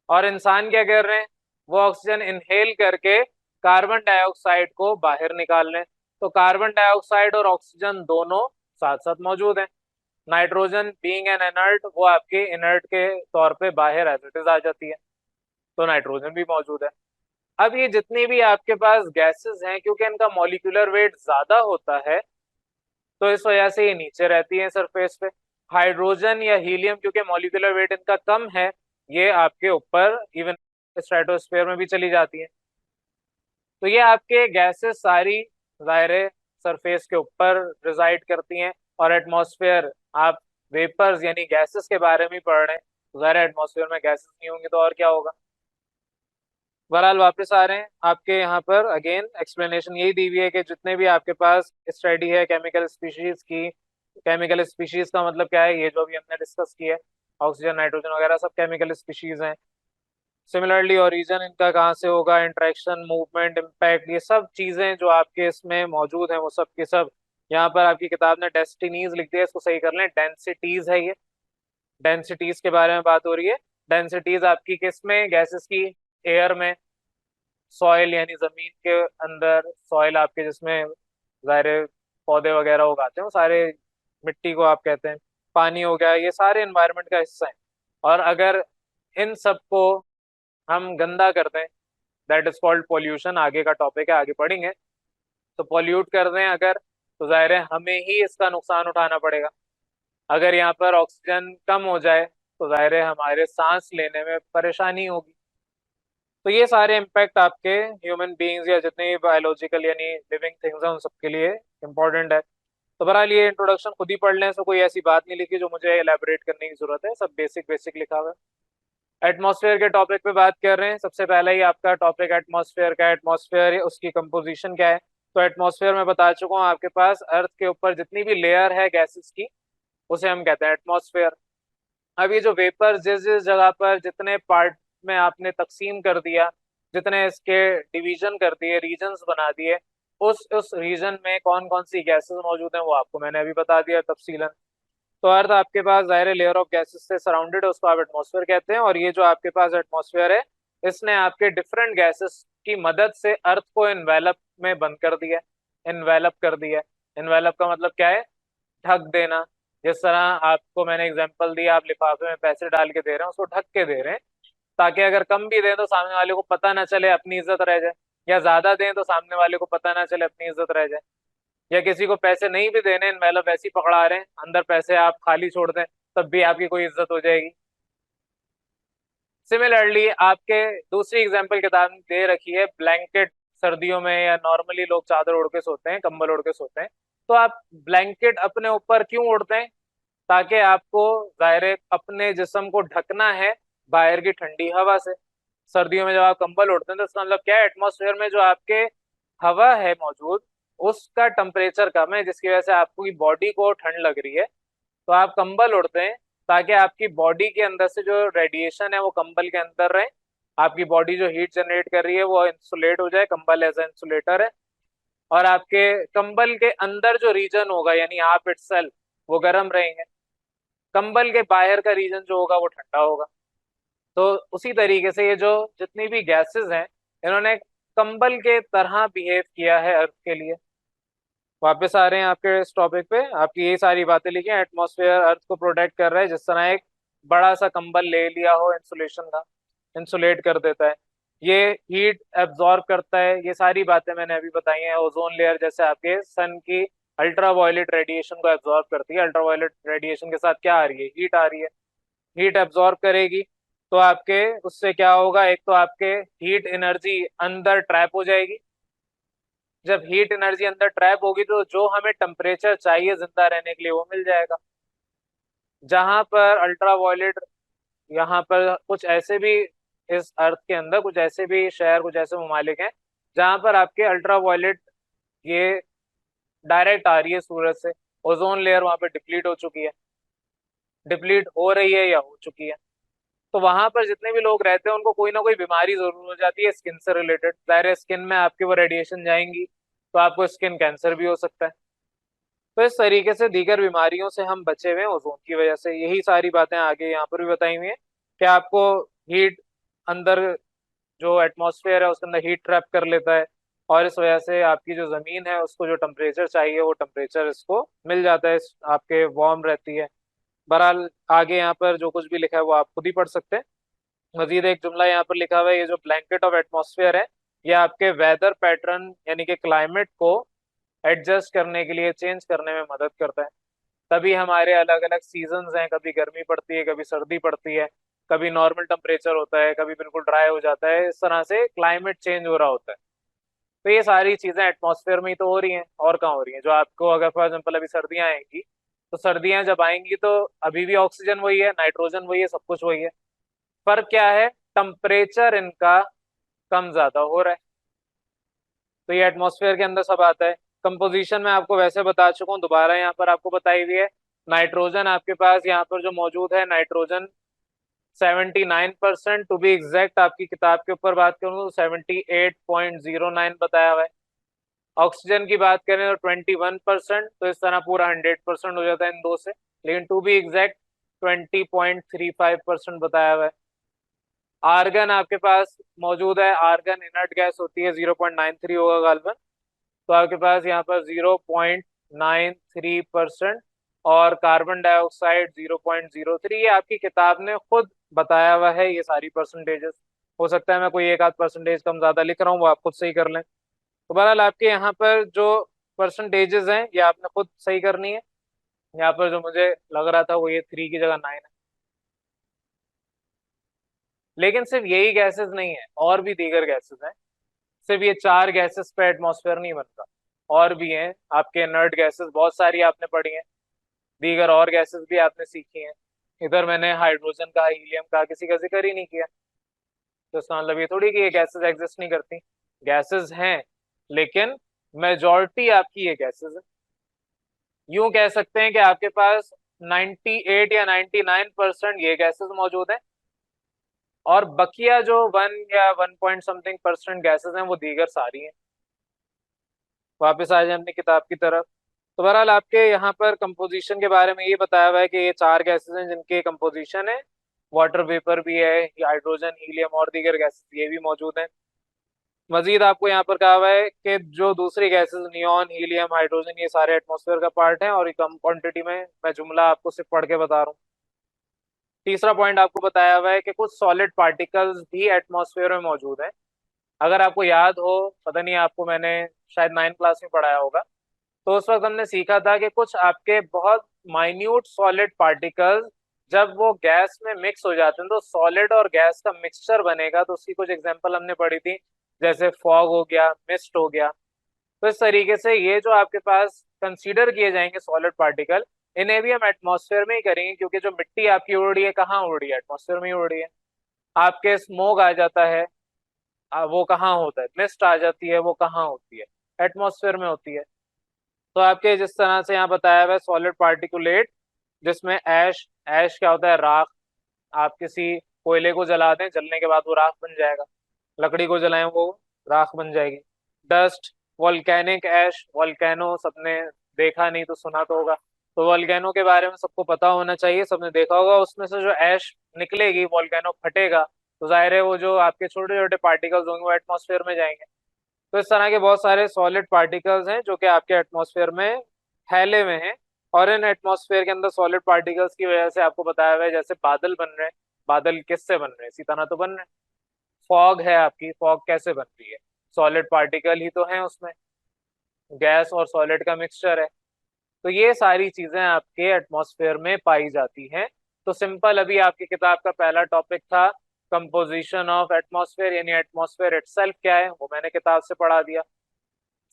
और इंसान क्या कर रहे हैं, वो ऑक्सीजन इनहेल करके कार्बन डाइऑक्साइड को बाहर निकाल रहे हैं। तो कार्बन डाइऑक्साइड और ऑक्सीजन दोनों साथ साथ मौजूद हैं। नाइट्रोजन बीइंग एन इनर्ट, वो आपके इनर्ट के तौर पे बाहर एज इट इज आ जाती है, तो नाइट्रोजन भी मौजूद है। अब ये जितनी भी आपके पास गैसेस हैं, क्योंकि इनका मॉलिक्यूलर वेट ज्यादा होता है, तो इस वजह से ये नीचे रहती है सरफेस पे। हाइड्रोजन या हीलियम, क्योंकि मॉलिक्यूलर वेट इनका कम है, ये आपके ऊपर इवन स्ट्रेटोस्फेयर में भी चली जाती है। तो ये आपके गैसेस सारी ज़ाहिर सरफेस के ऊपर रिजाइड करती हैं, और एटमॉस्फेयर, आप वेपर्स यानी गैसेस के बारे में पढ़ रहे हैं, तो ज़ाहिर एटमॉस्फेयर में गैसेस नहीं होंगी तो और क्या होगा। बहरहाल वापस आ रहे हैं, आपके यहाँ पर अगेन एक्सप्लेनेशन यही दी हुई है कि जितने भी आपके पास स्टडी है केमिकल स्पीशीज की, केमिकल स्पीशीज का मतलब क्या है, ये जो भी हमने डिस्कस किया है, ऑक्सीजन नाइट्रोजन वगैरह सब केमिकल स्पीशीज हैं। सिमिलरली ओरिजिन इनका कहाँ से होगा, इंट्रैक्शन, मूवमेंट, इम्पैक्ट, ये सब चीजें जो आपके इसमें मौजूद हैं वो सब के सब यहाँ पर आपकी किताब ने डेस्टिनीज लिख दिया, इसको सही कर लें, डेंसिटीज है ये। डेंसिटीज के बारे में बात हो रही है। डेंसिटीज आपकी किस में, गैसेस की, एयर में, सॉइल यानी जमीन के अंदर, सॉइल आपके जिसमें ज़ाहिर पौधे वगैरह उगाते हैं वो सारे, मिट्टी को आप कहते हैं, पानी हो गया, ये सारे एनवायरनमेंट का हिस्सा है। और अगर इन सबको हम गंदा कर दें, दैट इज कॉल्ड पॉल्यूशन, आगे का टॉपिक है, आगे पढ़ेंगे। तो पॉल्यूट कर दें अगर, तो जाहिर है हमें ही इसका नुकसान उठाना पड़ेगा। अगर यहाँ पर ऑक्सीजन कम हो जाए तो जाहिर है हमारे सांस लेने में परेशानी होगी। तो ये सारे इम्पैक्ट आपके ह्यूमन बीइंग्स या जितने भी बायोलॉजिकल यानी लिविंग थिंग्स हैं उन सबके लिए इंपॉर्टेंट है। तो बहरहाल ये इंट्रोडक्शन खुद ही पढ़ लें, सो कोई ऐसी बात नहीं लिखी जो मुझे एलैबोरेट करने की जरूरत है, सब बेसिक बेसिक लिखा हुआ है। एटमॉस्फेयर के टॉपिक पे बात कर रहे हैं, सबसे पहला ही आपका टॉपिक एटमॉस्फेयर का, एटमॉस्फेयर उसकी कंपोजिशन क्या है। तो एटमॉस्फेयर में बता चुका हूँ, आपके पास अर्थ के ऊपर जितनी भी लेयर है गैसेस की, उसे हम कहते हैं एटमॉस्फेयर। अब ये जो वेपर जिस जिस जगह पर जितने पार्ट में आपने तकसीम कर दिया, जितने इसके डिवीजन कर दिए, रीजन्स बना दिए, उस रीजन में कौन कौन सी गैसेस मौजूद हैं वो आपको मैंने अभी बता दिया तफसीलन। तो अर्थ आपके पास ज़ाहिर लेयर ऑफ गैसेस से सराउंडेड है, उसको आप एटमॉस्फेयर कहते हैं। और ये जो आपके पास एटमॉस्फेयर है, इसने आपके डिफरेंट गैसेस की मदद से अर्थ को इन्वेलप में बंद कर दिया, इन्वेलप कर दिया। इन्वेलप का मतलब क्या है, ढक देना। जिस तरह आपको मैंने एग्जांपल दिया, आप लिफाफे में पैसे डाल के दे रहे हैं, उसको ढक के दे रहे हैं, ताकि अगर कम भी दें तो सामने वाले को पता ना चले, अपनी इज्जत रह जाए, या ज्यादा दें तो सामने वाले को पता ना चले, अपनी इज्जत रह जाए। या किसी को पैसे नहीं भी देने, मतलब वैसे ही पकड़ा रहे हैं, अंदर पैसे आप खाली छोड़ दें, तब भी आपकी कोई इज्जत हो जाएगी। सिमिलरली आपके दूसरी एग्जाम्पल किताब में दे रखी है ब्लैंकेट। सर्दियों में या नॉर्मली लोग चादर ओढ़ के सोते हैं, कंबल ओढ़ के सोते हैं, तो आप ब्लैंकेट अपने ऊपर क्यों ओढ़ते हैं, ताकि आपको जाहिर है अपने जिस्म को ढकना है बाहर की ठंडी हवा से। सर्दियों में जब आप कंबल ओढ़ते हैं तो इसका मतलब क्या है, एटमॉस्फेयर में जो आपके हवा है मौजूद, उसका टेम्परेचर कम है, जिसकी वजह से आपकी बॉडी को ठंड लग रही है, तो आप कंबल ओढ़ते हैं ताकि आपकी बॉडी के अंदर से जो रेडिएशन है वो कंबल के अंदर रहे, आपकी बॉडी जो हीट जनरेट कर रही है वो इंसुलेट हो जाए, कंबल एज ए इंसुलेटर है। और आपके कंबल के अंदर जो रीजन होगा यानी आप इटसेल्फ, वो गर्म रहेंगे, कंबल के बाहर का रीजन जो होगा वो ठंडा होगा। तो उसी तरीके से ये जो जितनी भी गैसेस हैं, इन्होंने कंबल के तरह बिहेव किया है अर्थ के लिए। वापस आ रहे हैं आपके इस टॉपिक पे, आपकी ये सारी बातें लिखी हैं। एटमॉस्फेयर अर्थ को प्रोटेक्ट कर रहा है, जिस तरह एक बड़ा सा कंबल ले लिया हो इंसुलेशन का, इंसुलेट कर देता है। ये हीट एब्जॉर्ब करता है, ये सारी बातें मैंने अभी बताई हैं। ओजोन लेयर जैसे आपके सन की अल्ट्रावायलेट रेडिएशन को एब्जॉर्ब करती है, अल्ट्रावायलेट रेडिएशन के साथ क्या आ रही है, हीट आ रही है, हीट एब्जॉर्ब करेगी, तो आपके उससे क्या होगा, एक तो आपके हीट एनर्जी अंदर ट्रैप हो जाएगी। जब हीट एनर्जी अंदर ट्रैप होगी तो जो हमें टेम्परेचर चाहिए जिंदा रहने के लिए वो मिल जाएगा। जहां पर अल्ट्रावायलेट, यहाँ पर कुछ ऐसे भी, इस अर्थ के अंदर कुछ ऐसे भी शहर, कुछ ऐसे ममालिक हैं जहां पर आपके अल्ट्रावायलेट ये डायरेक्ट आ रही है सूरज से, ओजोन लेयर वहां पे डिप्लीट हो चुकी है, डिप्लीट हो रही है या हो चुकी है। तो वहां पर जितने भी लोग रहते हैं उनको कोई ना कोई बीमारी जरूर हो जाती है स्किन से रिलेटेड, ज़ाहिर है स्किन में आपके वो रेडिएशन जाएंगी तो आपको स्किन कैंसर भी हो सकता है। तो इस तरीके से दीगर बीमारियों से हम बचे हुए हैं ओजोन की वजह से। यही सारी बातें आगे यहाँ पर भी बताई हुई हैं कि आपको हीट अंदर, जो एटमॉस्फेयर है उसके अंदर हीट ट्रैप कर लेता है, और इस वजह से आपकी जो जमीन है उसको जो टेम्परेचर चाहिए वो टेम्परेचर इसको मिल जाता है, आपके वार्म रहती है। बहरहाल आगे यहाँ पर जो कुछ भी लिखा है वो आप खुद ही पढ़ सकते हैं। मजीद एक जुमला यहाँ पर लिखा हुआ है, ये जो ब्लैंकेट ऑफ एटमॉस्फेयर है, ये आपके वेदर पैटर्न यानी कि क्लाइमेट को एडजस्ट करने के लिए, चेंज करने में मदद करता है। तभी हमारे अलग अलग सीजन्स हैं, कभी गर्मी पड़ती है, कभी सर्दी पड़ती है, कभी नॉर्मल टेम्परेचर होता है, कभी बिल्कुल ड्राई हो जाता है। इस तरह से क्लाइमेट चेंज हो रहा होता है। तो ये सारी चीजें एटमॉस्फेयर में ही तो हो रही हैं, और कहाँ हो रही हैं। जो आपको अगर फॉर एग्जाम्पल अभी सर्दियां आएंगी, तो सर्दियां जब आएंगी तो अभी भी ऑक्सीजन वही है, नाइट्रोजन वही है, सब कुछ वही है। फर्क क्या है? टेम्परेचर इनका कम ज्यादा हो रहा है। तो ये एटमॉस्फेयर के अंदर सब आता है। कंपोजिशन में आपको वैसे बता चुका हूँ, दोबारा यहाँ पर आपको बताई हुई है। नाइट्रोजन आपके पास यहाँ पर जो मौजूद है, नाइट्रोजन 79%, टू बी एग्जैक्ट आपकी किताब के ऊपर बात करूँ तो 78.09 बताया हुआ है। ऑक्सीजन की बात करें तो 21%, तो इस तरह पूरा 100% हो जाता है इन दो से, लेकिन टू बी एग्जैक्ट 20.35% बताया हुआ है। आर्गन आपके पास मौजूद है, आर्गन इनर्ट गैस होती है, 0.93 होगा गालबन। तो आपके पास यहाँ पर 0.93%, और कार्बन डाइऑक्साइड 0.03। ये आपकी किताब ने खुद बताया हुआ है ये सारी परसेंटेजेस। हो सकता है मैं कोई एक आध परसेंटेज कम ज्यादा लिख रहा हूँ, वो आप खुद सही कर लें। तो बहरहाल आपके यहाँ पर जो परसेंटेजेस हैं ये आपने खुद सही करनी है। यहाँ पर जो मुझे लग रहा था वो ये 3 की जगह 9 है। लेकिन सिर्फ यही गैसेस नहीं है, और भी दीगर गैसेस हैं। सिर्फ ये 4 गैसेस पे एटमॉस्फेयर नहीं बनता, और भी हैं आपके इनर्ट गैसेस, बहुत सारी आपने पढ़ी हैं। दीगर और गैसेस भी आपने सीखी हैं। इधर मैंने हाइड्रोजन का, हीलियम का किसी का जिक्र ही नहीं किया। तो इसका मतलब ये थोड़ी कि ये गैसेस एग्जिस्ट नहीं करती। गैसेस हैं, लेकिन मेजॉरिटी आपकी ये गैसेस है। यूं कह सकते हैं कि आपके पास 98 या 99% ये गैसेस मौजूद हैं, और बकिया जो 1 या 1 पॉइंट समथिंग % गैसेस हैं वो दीगर सारी हैं। वापस आ जाए अपनी किताब की तरफ। तो बहरहाल आपके यहाँ पर कंपोजिशन के बारे में ये बताया हुआ है कि ये 4 गैसेस हैं जिनके कंपोजिशन है, वाटर वेपर भी है, हाइड्रोजन, हीलियम और दीगर गैसेस ये भी मौजूद हैं। मजीद आपको यहाँ पर कहा हुआ है कि जो दूसरी गैसेस, नियॉन, हीलियम, हाइड्रोजन, ये सारे एटमॉस्फेयर का पार्ट हैं, और ये कम क्वांटिटी में, मैं जुमला आपको सिर्फ पढ़ के बता रहा हूँ। तीसरा पॉइंट आपको बताया हुआ है कि कुछ सॉलिड पार्टिकल्स भी एटमॉस्फेयर में मौजूद हैं। अगर आपको याद हो, पता नहीं, आपको मैंने शायद 9 क्लास में पढ़ाया होगा, तो उस वक्त हमने सीखा था कि कुछ आपके बहुत माइन्यूट सॉलिड पार्टिकल्स जब वो गैस में मिक्स हो जाते हैं तो सॉलिड और गैस का मिक्सचर बनेगा। तो उसकी कुछ एग्जांपल हमने पढ़ी थी, जैसे फॉग हो गया, मिस्ट हो गया। तो इस तरीके से ये जो आपके पास कंसीडर किए जाएंगे सॉलिड पार्टिकल, इन्हें भी हम एटमॉस्फेयर में ही करेंगे, क्योंकि जो मिट्टी आपकी उड़ रही है कहाँ उड़ रही है? एटमॉस्फेयर में ही उड़ रही है। आपके स्मोक आ जाता है, वो कहाँ होता है? मिस्ट आ जाती है, वो कहाँ होती है? एटमॉस्फेयर में होती है। तो आपके जिस तरह से यहाँ बताया हुआ है सॉलिड पार्टिकुलेट, जिसमें ऐश, ऐश क्या होता है? राख। आप किसी कोयले को जला दें, जलने के बाद वो राख बन जाएगा। लकड़ी को जलाएं, वो राख बन जाएगी। डस्ट, वॉल्केनिक ऐश, वॉल्केनो सबने देखा नहीं तो सुना तो होगा। तो वॉल्केनो के बारे में सबको पता होना चाहिए, सबने देखा होगा। उसमें से जो ऐश निकलेगी, वॉल्केनो फटेगा, तो जाहिर है वो जो आपके छोटे छोटे पार्टिकल्स होंगे वो एटमॉस्फेयर में जाएंगे। तो इस तरह के बहुत सारे सॉलिड पार्टिकल्स हैं जो कि आपके एटमॉस्फेयर में फैले हुए हैं। और इन एटमॉस्फेयर के अंदर सॉलिड पार्टिकल्स की वजह से आपको बताया हुआ है जैसे बादल बन रहे हैं। बादल किससे बन रहे हैं? इसी तरह तो बन रहे हैं। फॉग है आपकी, फॉग कैसे बन रही है? सॉलिड पार्टिकल ही तो हैं उसमें, गैस और सॉलिड का मिक्सचर है। तो ये सारी चीजें आपके एटमॉस्फेयर में पाई जाती हैं। तो सिंपल, अभी आपकी किताब का पहला टॉपिक था कंपोजिशन ऑफ एटमॉस्फेयर, यानी एटमॉस्फेयर इटसेल्फ क्या है, वो मैंने किताब से पढ़ा दिया।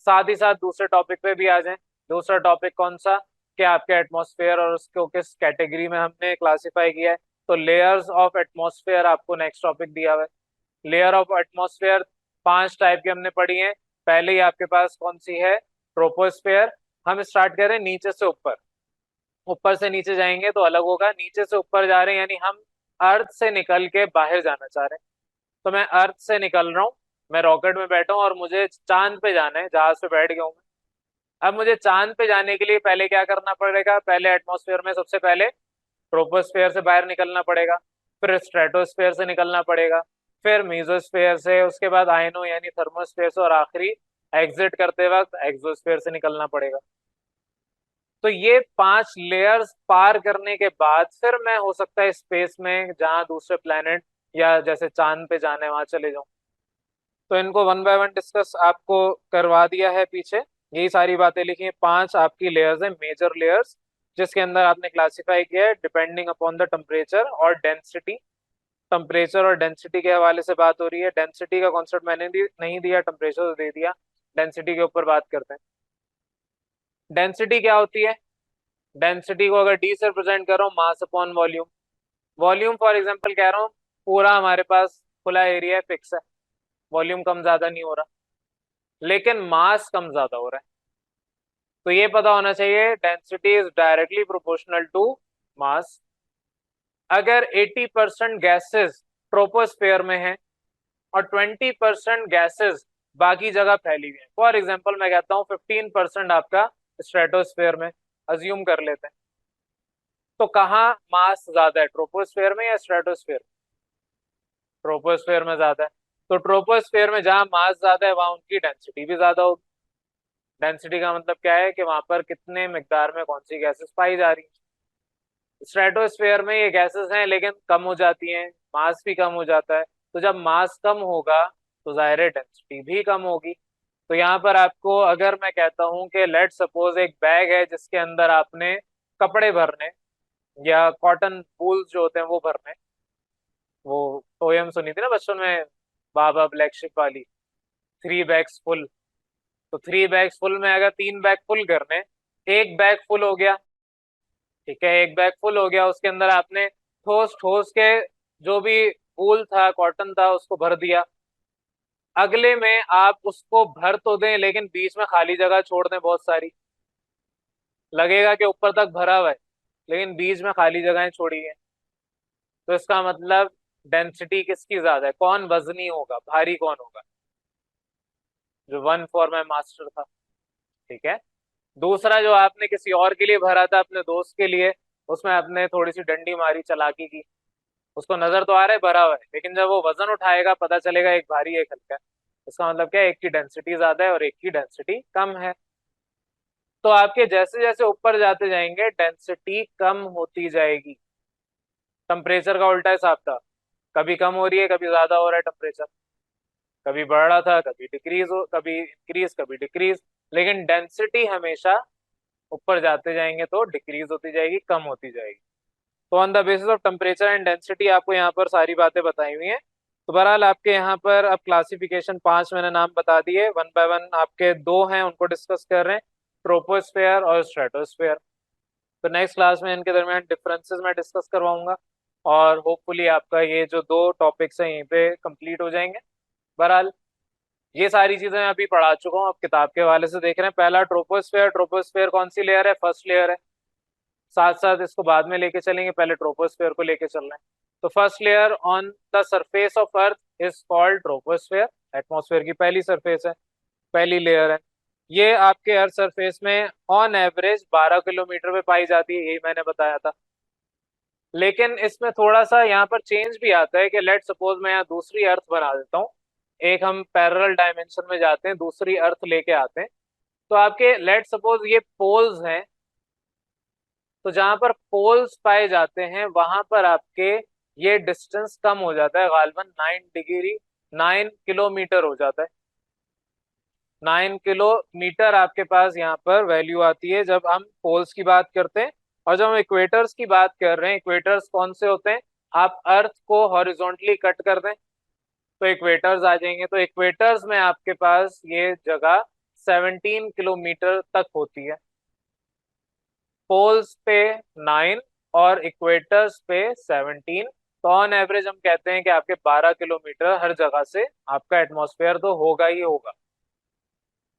साथ ही साथ दूसरे टॉपिक पे भी आ जाएं। दूसरा टॉपिक कौन सा? कि आपके एटमॉस्फेयर और उसको किस कैटेगरी में हमने क्लासिफाई किया है। तो लेयर्स ऑफ एटमॉस्फेयर आपको नेक्स्ट टॉपिक दिया हुआ है। लेयर ऑफ एटमॉस्फेयर 5 टाइप की हमने पढ़ी है। पहले ही आपके पास कौन सी है? ट्रोपोस्फेयर। हम स्टार्ट करें नीचे से ऊपर, ऊपर से नीचे जाएंगे तो अलग होगा। नीचे से ऊपर जा रहे हैं यानी हम अर्थ से निकल के बाहर जाना चाह रहे हैं। तो मैं अर्थ से निकल रहा हूँ, मैं रॉकेट में बैठा हूँ और मुझे चांद पे जाना है, जहाज पे बैठ गया हूँ मैं। अब मुझे चांद पे जाने के लिए पहले क्या करना पड़ेगा? पहले एटमॉस्फेयर में सबसे पहले ट्रोपोस्फेयर से बाहर निकलना पड़ेगा, फिर स्ट्रेटोस्फेयर से निकलना पड़ेगा, फिर मीजोस्फेयर से, उसके बाद आयनो यानी थर्मोस्फेयर से, और आखिरी एग्जिट करते वक्त एक्सोस्फेयर से निकलना पड़ेगा। तो ये 5 लेयर्स पार करने के बाद फिर मैं हो सकता है स्पेस में, जहां दूसरे प्लेनेट या जैसे चांद पे जाने वहां चले जाऊं। तो इनको 1 बाय 1 डिस्कस आपको करवा दिया है पीछे। यही सारी बातें लिखी हैं। 5 आपकी लेयर्स हैं, मेजर लेयर्स, जिसके अंदर आपने क्लासिफाई किया है डिपेंडिंग अपॉन द टेम्परेचर और डेंसिटी। टेम्परेचर और डेंसिटी के हवाले से बात हो रही है। डेंसिटी का कॉन्सेप्ट मैंने नहीं दिया, टेम्परेचर तो दे दिया। डेंसिटी के ऊपर बात करते हैं। डेंसिटी क्या होती है? डेंसिटी को अगर डी से रिप्रेजेंट कर रहा हूँ, mass upon volume. Volume for example कह रहा हूँ, पूरा हमारे पास खुला एरिया है, फिक्स है, वॉल्यूम कम ज्यादा नहीं हो रहा, लेकिन मास कम ज्यादा हो रहा है। तो ये पता होना चाहिए density is directly proportional to mass. अगर 80% गैसेस ट्रोपोस्फेयर में है और 20% गैसेस बाकी जगह फैली हुई है, फॉर एग्जांपल मैं कहता हूँ 15% आपका स्ट्रेटोस्फेयर में, अज्यूम कर लेते हैं, तो कहाँ मास ज्यादा है, ट्रोपोस्फेयर में या स्ट्रेटोस्फेयर? ट्रोपोस्फेयर में ज्यादा है। तो ट्रोपोस्फेयर में जहां मास ज्यादा है वहां उनकी डेंसिटी भी ज्यादा होगी। डेंसिटी का मतलब क्या है कि वहां पर कितने मिकदार में कौन सी गैसेस पाई जा रही है। स्ट्रेटोस्फेयर में ये गैसेस हैं लेकिन कम हो जाती हैं, मास भी कम हो जाता है। तो जब मास कम होगा तो जाहिर है डेंसिटी भी कम होगी। तो यहाँ पर आपको अगर मैं कहता हूँ कि लेट सपोज एक बैग है जिसके अंदर आपने कपड़े भरने या कॉटन वूल्स जो होते हैं वो भरने, वो पोयम सुनी थी ना बचपन में, बाबा ब्लैक शिप वाली, 3 बैग्स फुल। तो 3 बैग्स फुल में अगर 3 बैग फुल करने, एक बैग फुल हो गया, ठीक है, एक बैग फुल हो गया, उसके अंदर आपने ठोस ठोस के जो भी वूल था, कॉटन था, उसको भर दिया। अगले में आप उसको भर तो दें लेकिन बीच में खाली जगह छोड़ दें बहुत सारी, लगेगा कि ऊपर तक भरा हुआ है लेकिन बीच में खाली जगहें छोड़ी है। तो इसका मतलब डेंसिटी किसकी ज्यादा है, कौन वजनी होगा, भारी कौन होगा? जो वन फॉर माई मास्टर था, ठीक है। दूसरा जो आपने किसी और के लिए भरा था, अपने दोस्त के लिए, उसमें आपने थोड़ी सी डंडी मारी, चालाकी की, उसको नजर तो आ रहा है भरा हुआ है, लेकिन जब वो वजन उठाएगा पता चलेगा एक भारी एक हल्का है। इसका मतलब क्या है, एक की डेंसिटी ज्यादा है और एक की डेंसिटी कम है। तो आपके जैसे जैसे ऊपर जाते जाएंगे डेंसिटी कम होती जाएगी। टेम्परेचर का उल्टा हिसाब था, कभी कम हो रही है कभी ज्यादा हो रहा है टेम्परेचर, कभी बढ़ रहा था कभी डिक्रीज हो, कभी इंक्रीज कभी डिक्रीज, लेकिन डेंसिटी हमेशा ऊपर जाते जाएंगे तो डिक्रीज होती जाएगी, कम होती जाएगी। तो on the basis of temperature and density आपको यहाँ पर सारी बातें बताई हुई हैं। तो बहरहाल आपके यहाँ पर अब क्लासिफिकेशन 5 मैंने नाम बता दिए, वन बाय वन आपके दो हैं उनको डिस्कस कर रहे हैं, ट्रोपोस्फेयर और स्ट्रेटोस्फेयर। तो नेक्स्ट क्लास में इनके दरमियान डिफरेंसेस मैं डिस्कस करवाऊंगा और होपफुली आपका ये जो दो टॉपिक्स हैं यहीं पे कंप्लीट हो जाएंगे। बहरहाल ये सारी चीजें मैं अभी पढ़ा चुका हूँ, अब किताब के हवाले से देख रहे हैं। पहला ट्रोपोस्फेयर, ट्रोपोस्फेयर कौन सी लेयर है, फर्स्ट लेयर है, साथ साथ इसको बाद में लेके चलेंगे, पहले ट्रोपोस्फेयर को लेके चल रहे हैं। तो first layer on the surface of earth is called troposphere, atmosphere की पहली सरफेस है, पहली लेयर है। ये आपके अर्थ सरफेस में ऑन एवरेज 12 किलोमीटर पे पाई जाती है, यही मैंने बताया था। लेकिन इसमें थोड़ा सा यहाँ पर चेंज भी आता है कि लेट सपोज मैं यहाँ दूसरी अर्थ बना देता हूँ, एक हम पैरेलल डायमेंशन में जाते हैं, दूसरी अर्थ लेके आते हैं। तो आपके लेट सपोज ये पोल्स हैं, तो जहां पर पोल्स पाए जाते हैं वहां पर आपके ये डिस्टेंस कम हो जाता है, गालबन 9 डिग्री, 9 किलोमीटर हो जाता है। 9 किलोमीटर आपके पास यहाँ पर वैल्यू आती है जब हम पोल्स की बात करते हैं। और जब हम इक्वेटर्स की बात कर रहे हैं, इक्वेटर्स कौन से होते हैं, आप अर्थ को हॉरिजॉन्टली कट कर दें तो इक्वेटर्स आ जाएंगे। तो इक्वेटर्स में आपके पास ये जगह 17 किलोमीटर तक होती है, पोल्स पे 9 और इक्वेटर्स पे 17। तो ऑन एवरेज हम कहते हैं कि आपके 12 किलोमीटर हर जगह से आपका एटमॉस्फेयर तो होगा ही होगा।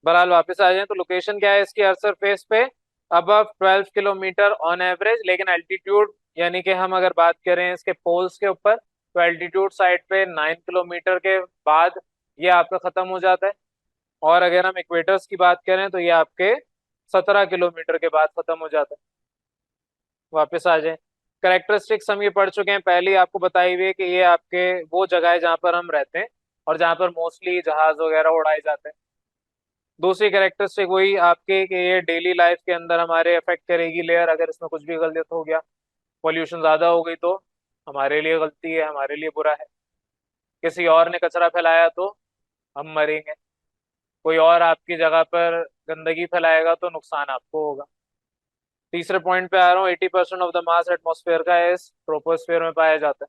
बहरहाल वापस आ जाए तो लोकेशन क्या है इसकी, अर्थ सरफेस पे अबव 12 किलोमीटर ऑन एवरेज, लेकिन एल्टीट्यूड यानी कि हम अगर बात करें इसके पोल्स के ऊपर तो एल्टीट्यूड साइड पे 9 किलोमीटर के बाद ये आपका खत्म हो जाता है। और अगर हम इक्वेटर्स की बात करें तो ये आपके 17 किलोमीटर के बाद खत्म हो जाता है। वापस आ जाए, करेक्टरिस्टिक्स हम ये पढ़ चुके हैं, पहले ही आपको बताई हुई है कि ये आपके वो जगह है जहाँ पर हम रहते हैं और जहाँ पर मोस्टली जहाज वगैरह उड़ाए जाते हैं। दूसरी करेक्टरिस्टिक वही आपके कि ये डेली लाइफ के अंदर हमारे अफेक्ट करेगी लेयर, अगर इसमें कुछ भी गलत हो गया, पॉल्यूशन ज्यादा हो गई तो हमारे लिए गलती है, हमारे लिए बुरा है। किसी और ने कचरा फैलाया तो हम मरेंगे, कोई और आपकी जगह पर गंदगी फैलाएगा तो नुकसान आपको होगा। तीसरे पॉइंट पे आ रहा हूँ, 80% ऑफ द मास एटमॉस्फेयर का इस ट्रोपोस्फेयर में पाया जाता है।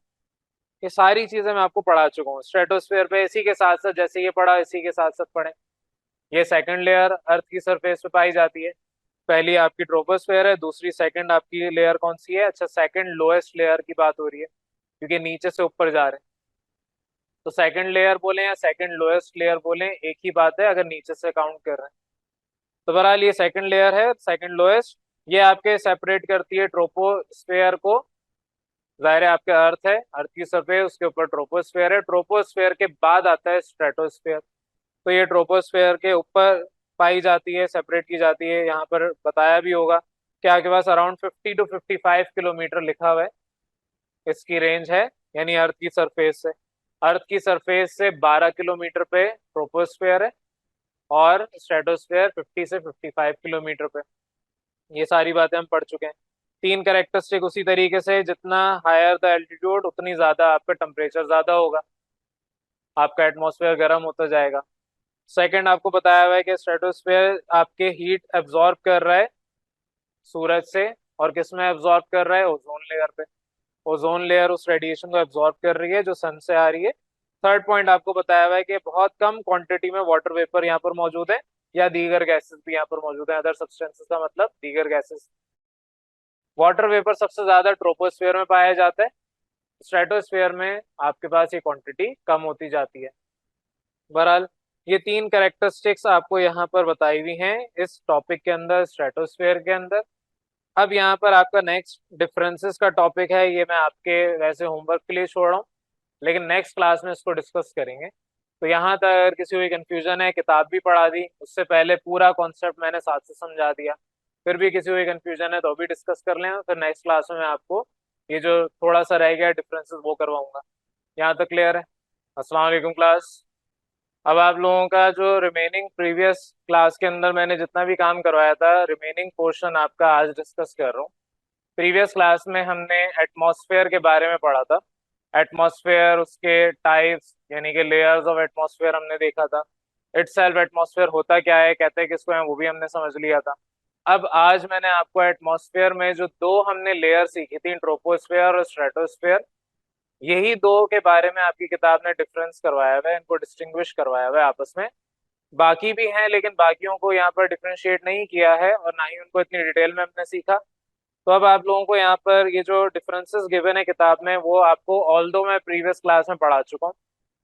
ये सारी चीजें मैं आपको पढ़ा चुका हूँ। स्ट्रेटोस्फेयर पे इसी के साथ साथ जैसे ये पढ़ा इसी के साथ साथ पढ़े। ये सेकंड लेयर अर्थ की सरफेस पे पाई जाती है। पहली आपकी ट्रोपोस्फेयर है, दूसरी सेकंड आपकी लेयर कौन सी है? अच्छा, सेकंड लोएस्ट लेयर की बात हो रही है क्योंकि नीचे से ऊपर जा रहे हैं। तो सेकंड लेयर बोले या सेकंड लोएस्ट लेयर बोले, एक ही बात है अगर नीचे से काउंट कर रहे हैं। तो बहरहाल ये सेकंड लेयर है, सेकंड लोएस्ट। ये आपके सेपरेट करती है ट्रोपोस्फेयर को। जाहिर है आपके अर्थ है, अर्थ की सरफेस, उसके ऊपर ट्रोपोस्फेयर है, ट्रोपोस्फेयर के बाद आता है स्ट्रेटोस्फेयर। तो ये ट्रोपोस्फेयर के ऊपर पाई जाती है, सेपरेट की जाती है। यहाँ पर बताया भी होगा कि आपके पास अराउंड 50 to 55 किलोमीटर लिखा हुआ है इसकी रेंज है, यानी अर्थ की सरफेस से। अर्थ की सरफेस से 12 किलोमीटर पे ट्रोपोस्फेयर है और स्ट्रेटोस्फेयर 50 से 55 किलोमीटर पे। ये सारी बातें हम पढ़ चुके हैं। तीन कैरेक्टरिस्टिक उसी तरीके से, जितना हायर द एल्टीट्यूड उतनी ज्यादा आपका टेम्परेचर ज्यादा होगा, आपका एटमॉस्फेयर गर्म होता जाएगा। सेकंड आपको बताया हुआ है कि स्ट्रेटोस्फेयर आपके हीट एब्जॉर्ब कर रहा है सूरज से, और किस में एब्जॉर्ब कर रहा है? ओजोन लेयर पे। ओजोन लेयर उस रेडिएशन को एब्जॉर्ब कर रही है जो सन से आ रही है। थर्ड पॉइंट आपको बताया हुआ है कि बहुत कम क्वांटिटी में वाटर वेपर यहाँ पर मौजूद है, या दीगर गैसेस भी यहाँ पर मौजूद है। अदर सब्सटेंसेस का मतलब दीगर गैसेस। वाटर वेपर सबसे ज्यादा ट्रोपोस्फेयर में पाया जाता है, स्ट्रेटोस्फेयर में आपके पास ये क्वांटिटी कम होती जाती है। बहरहाल ये तीन कैरेक्टरिस्टिक्स आपको यहाँ पर बताई हुई हैं इस टॉपिक के अंदर, स्ट्रेटोस्फेयर के अंदर। अब यहाँ पर आपका नेक्स्ट डिफरेंसेस का टॉपिक है, ये मैं आपके वैसे होमवर्क के लिए छोड़ रहा हूँ, लेकिन नेक्स्ट क्लास में इसको डिस्कस करेंगे। तो यहाँ तक अगर किसी को कंफ्यूजन है, किताब भी पढ़ा दी, उससे पहले पूरा कॉन्सेप्ट मैंने साथ से समझा दिया, फिर भी किसी को कंफ्यूजन है तो भी डिस्कस कर लें, फिर नेक्स्ट क्लास में मैं आपको ये जो थोड़ा सा रह गया डिफरेंसेस वो करवाऊंगा। यहाँ तक क्लियर है? अस्सलाम वालेकुम क्लास। अब आप लोगों का जो रिमेनिंग प्रीवियस क्लास के अंदर मैंने जितना भी काम करवाया था, रिमेनिंग पोर्शन आपका आज डिस्कस कर रहा हूँ। प्रीवियस क्लास में हमने एटमॉस्फेयर के बारे में पढ़ा था। एटमॉस्फेयर, उसके टाइप्स यानी कि लेयर्स ऑफ एटमॉस्फेयर हमने देखा था। इटसेल्फ एटमॉस्फेयर होता क्या है, कहते हैं किसको है, वो भी हमने समझ लिया था। अब आज मैंने आपको एटमॉस्फेयर में जो दो हमने लेयर सीखी थी, ट्रोपोस्फेयर और स्ट्रेटोस्फेयर, यही दो के बारे में आपकी किताब ने डिफरेंस करवाया हुआ है, इनको डिस्टिंग्विश करवाया हुआ है आपस में। बाकी भी हैं लेकिन बाकियों को यहाँ पर डिफरेंशिएट नहीं किया है और ना ही उनको इतनी डिटेल में हमने सीखा। तो अब आप लोगों को यहाँ पर ये जो डिफरेंसेस गिवन है किताब में, वो आपको ऑल दो मैं प्रीवियस क्लास में पढ़ा चुका हूँ।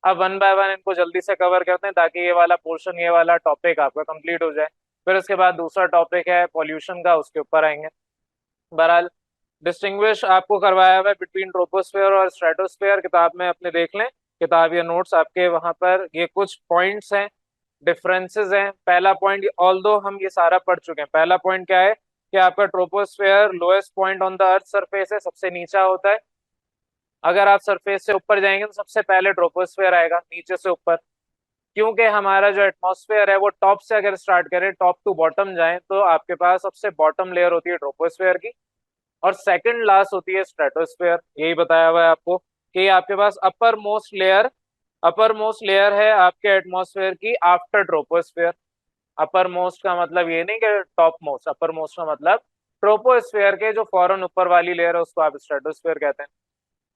अब वन बाय वन इनको जल्दी से कवर करते हैं ताकि ये वाला पोर्शन, ये वाला टॉपिक आपका कंप्लीट हो जाए। फिर उसके बाद दूसरा टॉपिक है पॉल्यूशन का, उसके ऊपर आएंगे। बहरहाल डिस्टिंग्विश आपको करवाया हुआ है बिटवीन ट्रोपोस्फेयर और स्ट्रेटोस्फेयर, किताब में अपने देख लें, किताब या नोट्स आपके वहां पर। ये कुछ पॉइंट्स हैं, डिफरेंसेस हैं। पहला पॉइंट, ऑल दो हम ये सारा पढ़ चुके हैं, पहला पॉइंट क्या है कि आपका troposphere lowest point on the earth surface है, सबसे नीचा होता है। अगर आप सरफेस से ऊपर जाएंगे तो सबसे पहले ट्रोपोस्फेयर आएगा, नीचे से ऊपर। क्योंकि हमारा जो एटमॉस्फेयर है वो टॉप से अगर स्टार्ट करें, टॉप टू बॉटम जाए, तो आपके पास सबसे बॉटम लेयर होती है ट्रोपोस्फेयर की, और सेकंड लास्ट होती है स्ट्रेटोस्फेयर। यही बताया हुआ है आपको कि आपके पास अपर मोस्ट लेयर है आपके एटमॉस्फेयर की आफ्टर ट्रोपोस्फेयर। अपर मोस्ट का मतलब ये नहीं कि टॉप मोस्ट, अपर मोस्ट का मतलब ट्रोपोस्फेयर के जो फौरन ऊपर वाली लेयर है उसको आप स्ट्रेटोस्फेयर कहते हैं।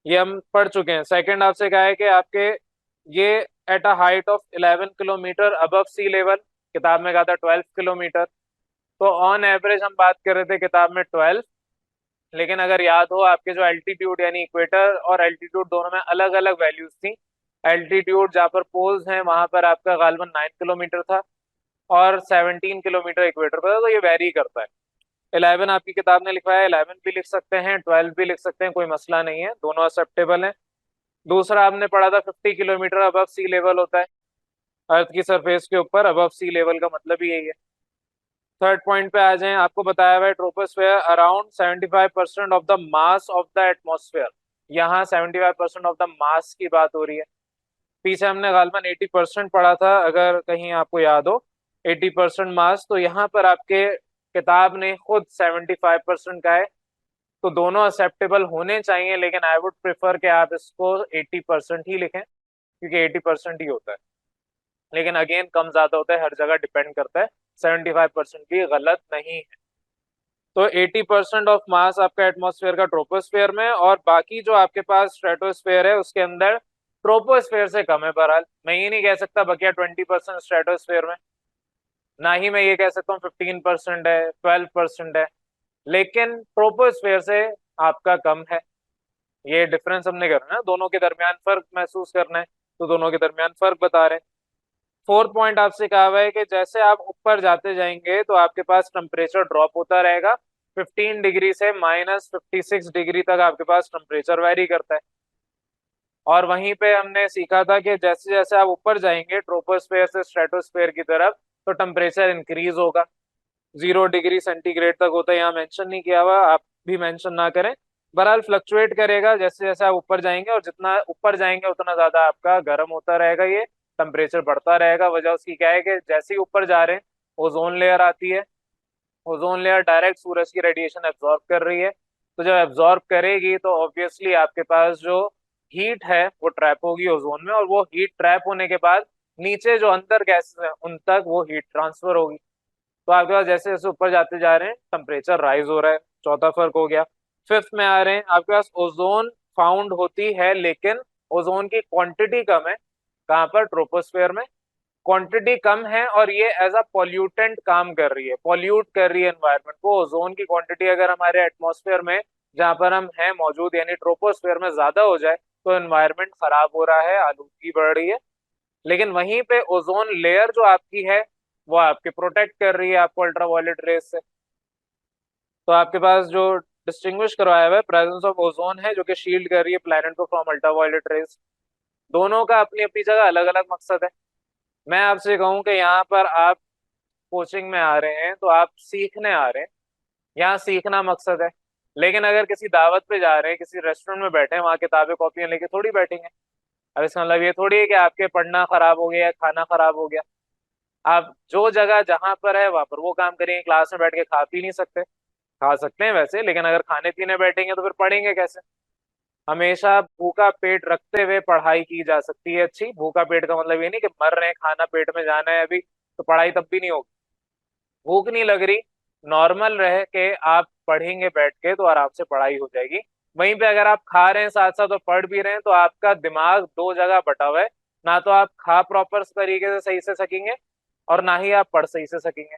ये हम पढ़ चुके हैं। सेकंड आपसे कहा है कि आपके ये at a height of 11 kilometre above sea level, किताब में कहा था 12 किलोमीटर। तो ऑन एवरेज हम बात कर रहे थे किताब में 12, लेकिन अगर याद हो आपके जो एल्टीट्यूड यानी इक्वेटर और एल्टीट्यूड दोनों में अलग अलग वैल्यूज थी। एल्टीट्यूड जहाँ पर पोल्स हैं वहां पर आपका गालबन 9 किलोमीटर था और 17 किलोमीटर इक्वेटर पर था, तो ये वेरी करता है। 11 आपकी किताब ने लिखवाया, 11 भी लिख सकते हैं, 12 भी लिख सकते हैं, कोई मसला नहीं है, दोनों एक्सेप्टेबल है। दूसरा आपने पढ़ा था 50 किलोमीटर अबव सी लेवल होता है, अर्थ की सरफेस के ऊपर अबव सी लेवल का मतलब ही यही है। थर्ड पॉइंट पे आ जाएं, आपको बताया हुआ है troposphere around 75% of the mass of the atmosphere. यहाँ 75% ऑफ द मास की बात हो रही है। पीछे हमने गालबन 80% पढ़ा था, अगर कहीं आपको याद हो, 80% मास। तो यहाँ पर आपके किताब ने खुद 75% का है, तो दोनों एक्सेप्टेबल होने चाहिए, लेकिन आई वुड प्रेफर कि आप इसको 80% ही लिखें, क्योंकि 80% ही होता है। लेकिन अगेन कम ज्यादा होता है, हर जगह डिपेंड करता है, 75% भी गलत नहीं है। तो 80% ऑफ मास आपका एटमॉस्फेयर का ट्रोपोस्फेयर में, और बाकी जो आपके पास स्ट्रेटोस्फेयर है उसके अंदर ट्रोपोस्फेयर से कम है। बहरहाल मैं ये नहीं कह सकता बकिया 20% स्ट्रेटोस्फेयर में, ना ही मैं ये कह सकता हूँ 15% है, 12% है, लेकिन ट्रोपोस्फेयर से आपका कम है। ये डिफरेंस हमने करना है, दोनों के दरमियान फर्क महसूस करना है, तो दोनों के दरमियान फर्क बता रहे हैं। फोर्थ पॉइंट आपसे कहा हुआ है कि जैसे आप ऊपर जाते जाएंगे तो आपके पास टेम्परेचर ड्रॉप होता रहेगा। 15 डिग्री से -56 डिग्री तक आपके पास टेम्परेचर वेरी करता है। और वहीं पे हमने सीखा था कि जैसे जैसे आप ऊपर जाएंगे ट्रोपोस्फेयर से स्ट्रेटोस्फेयर की तरफ, तो टेम्परेचर इंक्रीज होगा। 0 डिग्री सेंटीग्रेड तक होता है, यहाँ मेंशन नहीं किया हुआ, आप भी मेंशन ना करें। बहरहाल फ्लक्चुएट करेगा जैसे जैसे आप ऊपर जाएंगे, और जितना ऊपर जाएंगे उतना ज्यादा आपका गर्म होता रहेगा, ये टेम्परेचर बढ़ता रहेगा। वजह उसकी क्या है कि जैसे ही ऊपर जा रहे हैं ओजोन लेयर आती है, ओजोन लेयर डायरेक्ट सूरज की रेडिएशन एब्जॉर्ब कर रही है, तो जब एब्जॉर्ब करेगी तो ऑब्वियसली आपके पास जो हीट है वो ट्रैप होगी ओजोन में, और वो हीट ट्रैप होने के बाद नीचे जो अंदर गैसेस हैं उन तक वो हीट ट्रांसफर होगी। तो आपके पास जैसे जैसे ऊपर जाते जा रहे हैं टेम्परेचर राइज हो रहा है, चौथा फर्क हो गया। फिफ्थ में आ रहे हैं, आपके पास ओजोन फाउंड होती है लेकिन ओजोन की क्वांटिटी कम है। कहाँ पर? ट्रोपोस्फेयर में क्वांटिटी कम है, और ये एज अ पॉल्यूटेंट काम कर रही है, पॉल्यूट कर रही है एनवायरनमेंट को। ओजोन की क्वांटिटी अगर हमारे एटमॉस्फेयर में जहाँ पर हम हैं मौजूद यानी ट्रोपोस्फेयर में ज्यादा हो जाए तो एनवायरनमेंट खराब हो रहा है, आलूदगी बढ़ रही है। लेकिन वहीं पे ओजोन लेयर जो आपकी है वो आपके प्रोटेक्ट कर रही है आपको अल्ट्रावायलेट रेज से। तो आपके पास जो डिस्टिंग्विश करवाया हुआ है प्रेजेंस ऑफ ओजोन है, जो कि शील्ड कर रही है प्लैनेट को फ्रॉम अल्ट्रावायलेट रेज। दोनों का अपनी अपनी जगह अलग अलग मकसद है। मैं आपसे कहूँ कि यहाँ पर आप कोचिंग में आ रहे हैं तो आप सीखने आ रहे हैं, यहाँ सीखना मकसद है। लेकिन अगर किसी दावत पे जा रहे हैं, किसी रेस्टोरेंट में बैठे हैं, वहाँ किताबें कॉपियां लेके थोड़ी बैठेंगे। अब इसका मतलब ये थोड़ी है कि आपके पढ़ना खराब हो गया या खाना खराब हो गया। आप जो जगह जहां पर है वहां पर वो काम करेंगे। क्लास में बैठ के खा पी नहीं सकते, खा सकते हैं वैसे, लेकिन अगर खाने पीने बैठेंगे तो फिर पढ़ेंगे कैसे? हमेशा भूखा पेट रखते हुए पढ़ाई की जा सकती है अच्छी। भूखा पेट का मतलब ये नहीं कि मर रहे हैं, खाना पेट में जाना है अभी, तो पढ़ाई तब भी नहीं होगी। भूख नहीं लग रही, नॉर्मल रह के आप पढ़ेंगे बैठ के तो आराम से पढ़ाई हो जाएगी। वहीं पे अगर आप खा रहे हैं साथ साथ और पढ़ भी रहे हैं तो आपका दिमाग दो जगह बटा हुआ है, ना तो आप खा प्रॉपर तरीके से सही से सकेंगे और ना ही आप पढ़ सही से सकेंगे।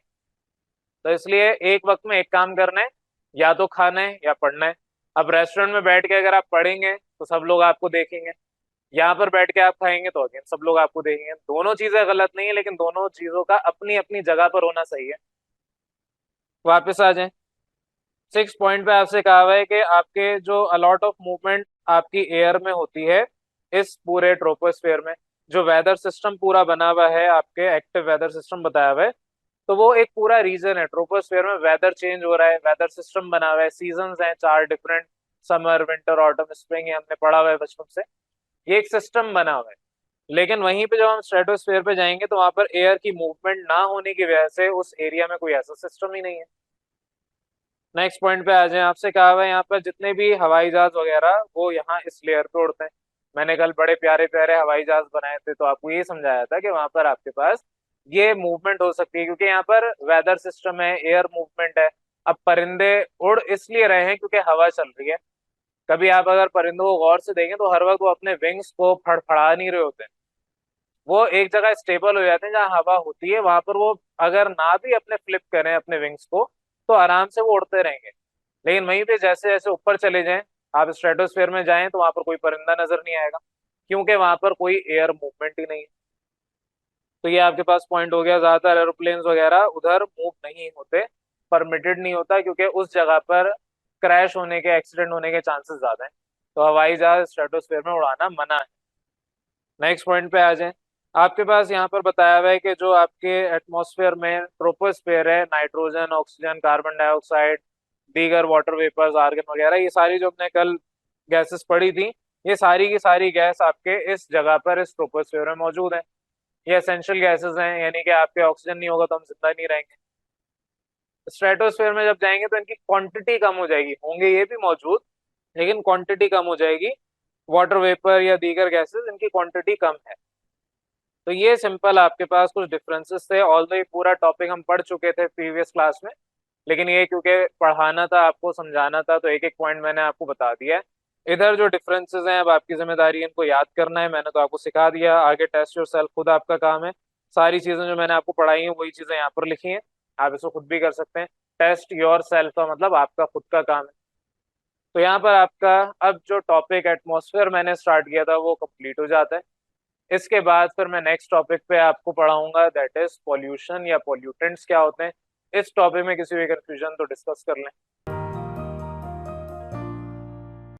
तो इसलिए एक वक्त में एक काम करना है, या तो खाना है या पढ़ना है। अब रेस्टोरेंट में बैठ के अगर आप पढ़ेंगे तो सब लोग आपको देखेंगे, यहाँ पर बैठ के आप खाएंगे तो अगेन सब लोग आपको देखेंगे। दोनों चीजें गलत नहीं है, लेकिन दोनों चीजों का अपनी अपनी जगह पर होना सही है। वापस आ जाएं, सिक्स पॉइंट पे आपसे कहा हुआ है कि आपके जो अलॉट ऑफ मूवमेंट आपकी एयर में होती है इस पूरे ट्रोपोस्फेयर में, जो वेदर सिस्टम पूरा बना हुआ है आपके एक्टिव वेदर सिस्टम बताया हुआ है, तो वो एक पूरा रीजन है। ट्रोपोस्फेयर में वेदर चेंज हो रहा है, वेदर सिस्टम बना हुआ है, सीजन्स हैं चार different, summer winter autumn spring, ये हमने पढ़ा हुआ है बचपन से। ये एक सिस्टम बना हुआ है। लेकिन वहीं पे जब हम स्ट्रेटोस्फेयर पे जाएंगे तो वहां पर एयर की मूवमेंट ना होने की वजह से उस एरिया में कोई ऐसा सिस्टम ही नहीं है। नेक्स्ट पॉइंट पे आ जाए, आपसे कहा हुआ है यहाँ पर जितने भी हवाई जहाज वगैरह वो यहाँ इस लेयर पे उड़ते हैं। मैंने कल बड़े प्यारे प्यारे हवाई जहाज बनाए थे तो आपको ये समझाया था कि वहां पर आपके पास ये मूवमेंट हो सकती है क्योंकि यहाँ पर वेदर सिस्टम है, एयर मूवमेंट है। अब परिंदे उड़ इसलिए रहे हैं क्योंकि हवा चल रही है। कभी आप अगर परिंदों को गौर से देखें तो हर वक्त वो अपने विंग्स को फड़फड़ा नहीं रहे होते, वो एक जगह स्टेबल हो जाते हैं जहाँ हवा होती है, वहां पर वो अगर ना भी अपने फ्लिप करें अपने विंग्स को तो आराम से वो उड़ते रहेंगे। लेकिन वहीं पे जैसे जैसे ऊपर चले जाएं, आप स्ट्रेटोस्फेयर में जाएं, तो वहां पर कोई परिंदा नजर नहीं आएगा क्योंकि वहां पर कोई एयर मूवमेंट ही नहीं है। तो ये आपके पास पॉइंट हो गया। ज्यादातर एरोप्लेन्स वगैरह उधर मूव नहीं होते, परमिटेड नहीं होता क्योंकि उस जगह पर क्रैश होने के, एक्सीडेंट होने के चांसेस ज्यादा हैं। तो हवाई जहाज स्ट्रेटोस्फेयर में उड़ाना मना है। नेक्स्ट पॉइंट पे आ जाएं, आपके पास यहाँ पर बताया हुआ है कि जो आपके एटमॉस्फेयर में ट्रोपोस्फेयर है, नाइट्रोजन, ऑक्सीजन, कार्बन डाइऑक्साइड, दीगर वाटर वेपर्स, आर्गन वगैरह, ये सारी जो हमने कल गैसेस पढ़ी थी, ये सारी की सारी गैस आपके इस जगह पर इस ट्रोपोस्फेयर में मौजूद है। ये एसेंशियल गैसेस हैं, यानी कि आपके ऑक्सीजन नहीं होगा तो हम जिंदा नहीं रहेंगे। स्ट्रेटोस्फेयर में जब जाएंगे तो इनकी क्वांटिटी कम हो जाएगी, होंगे ये भी मौजूद लेकिन क्वांटिटी कम हो जाएगी। वाटर वेपर या दीगर गैसेस इनकी क्वांटिटी कम है। तो ये सिंपल आपके पास कुछ डिफरेंसेस थे, ऑल्दो ये पूरा टॉपिक हम पढ़ चुके थे प्रीवियस क्लास में। लेकिन ये क्योंकि पढ़ाना था आपको, समझाना था, तो एक एक पॉइंट मैंने आपको बता दिया है। इधर जो डिफरेंसेस हैं अब आपकी जिम्मेदारी है इनको याद करना है। मैंने तो आपको सिखा दिया, आगे टेस्ट योर सेल्फ खुद आपका काम है। सारी चीजें जो मैंने आपको पढ़ाई हैं वही चीजें यहाँ पर लिखी हैं, आप इसको खुद भी कर सकते हैं। टेस्ट योर सेल्फ का मतलब आपका खुद का काम है। तो यहाँ पर आपका अब जो टॉपिक एटमॉस्फेयर मैंने स्टार्ट किया था वो कंप्लीट हो जाता है। इसके बाद फिर मैं नेक्स्ट टॉपिक पे आपको पढ़ाऊंगा, दैट इज पॉल्यूशन या पॉल्यूटेंट्स क्या होते हैं। इस टॉपिक में किसी भी कंफ्यूजन तो डिस्कस कर लें।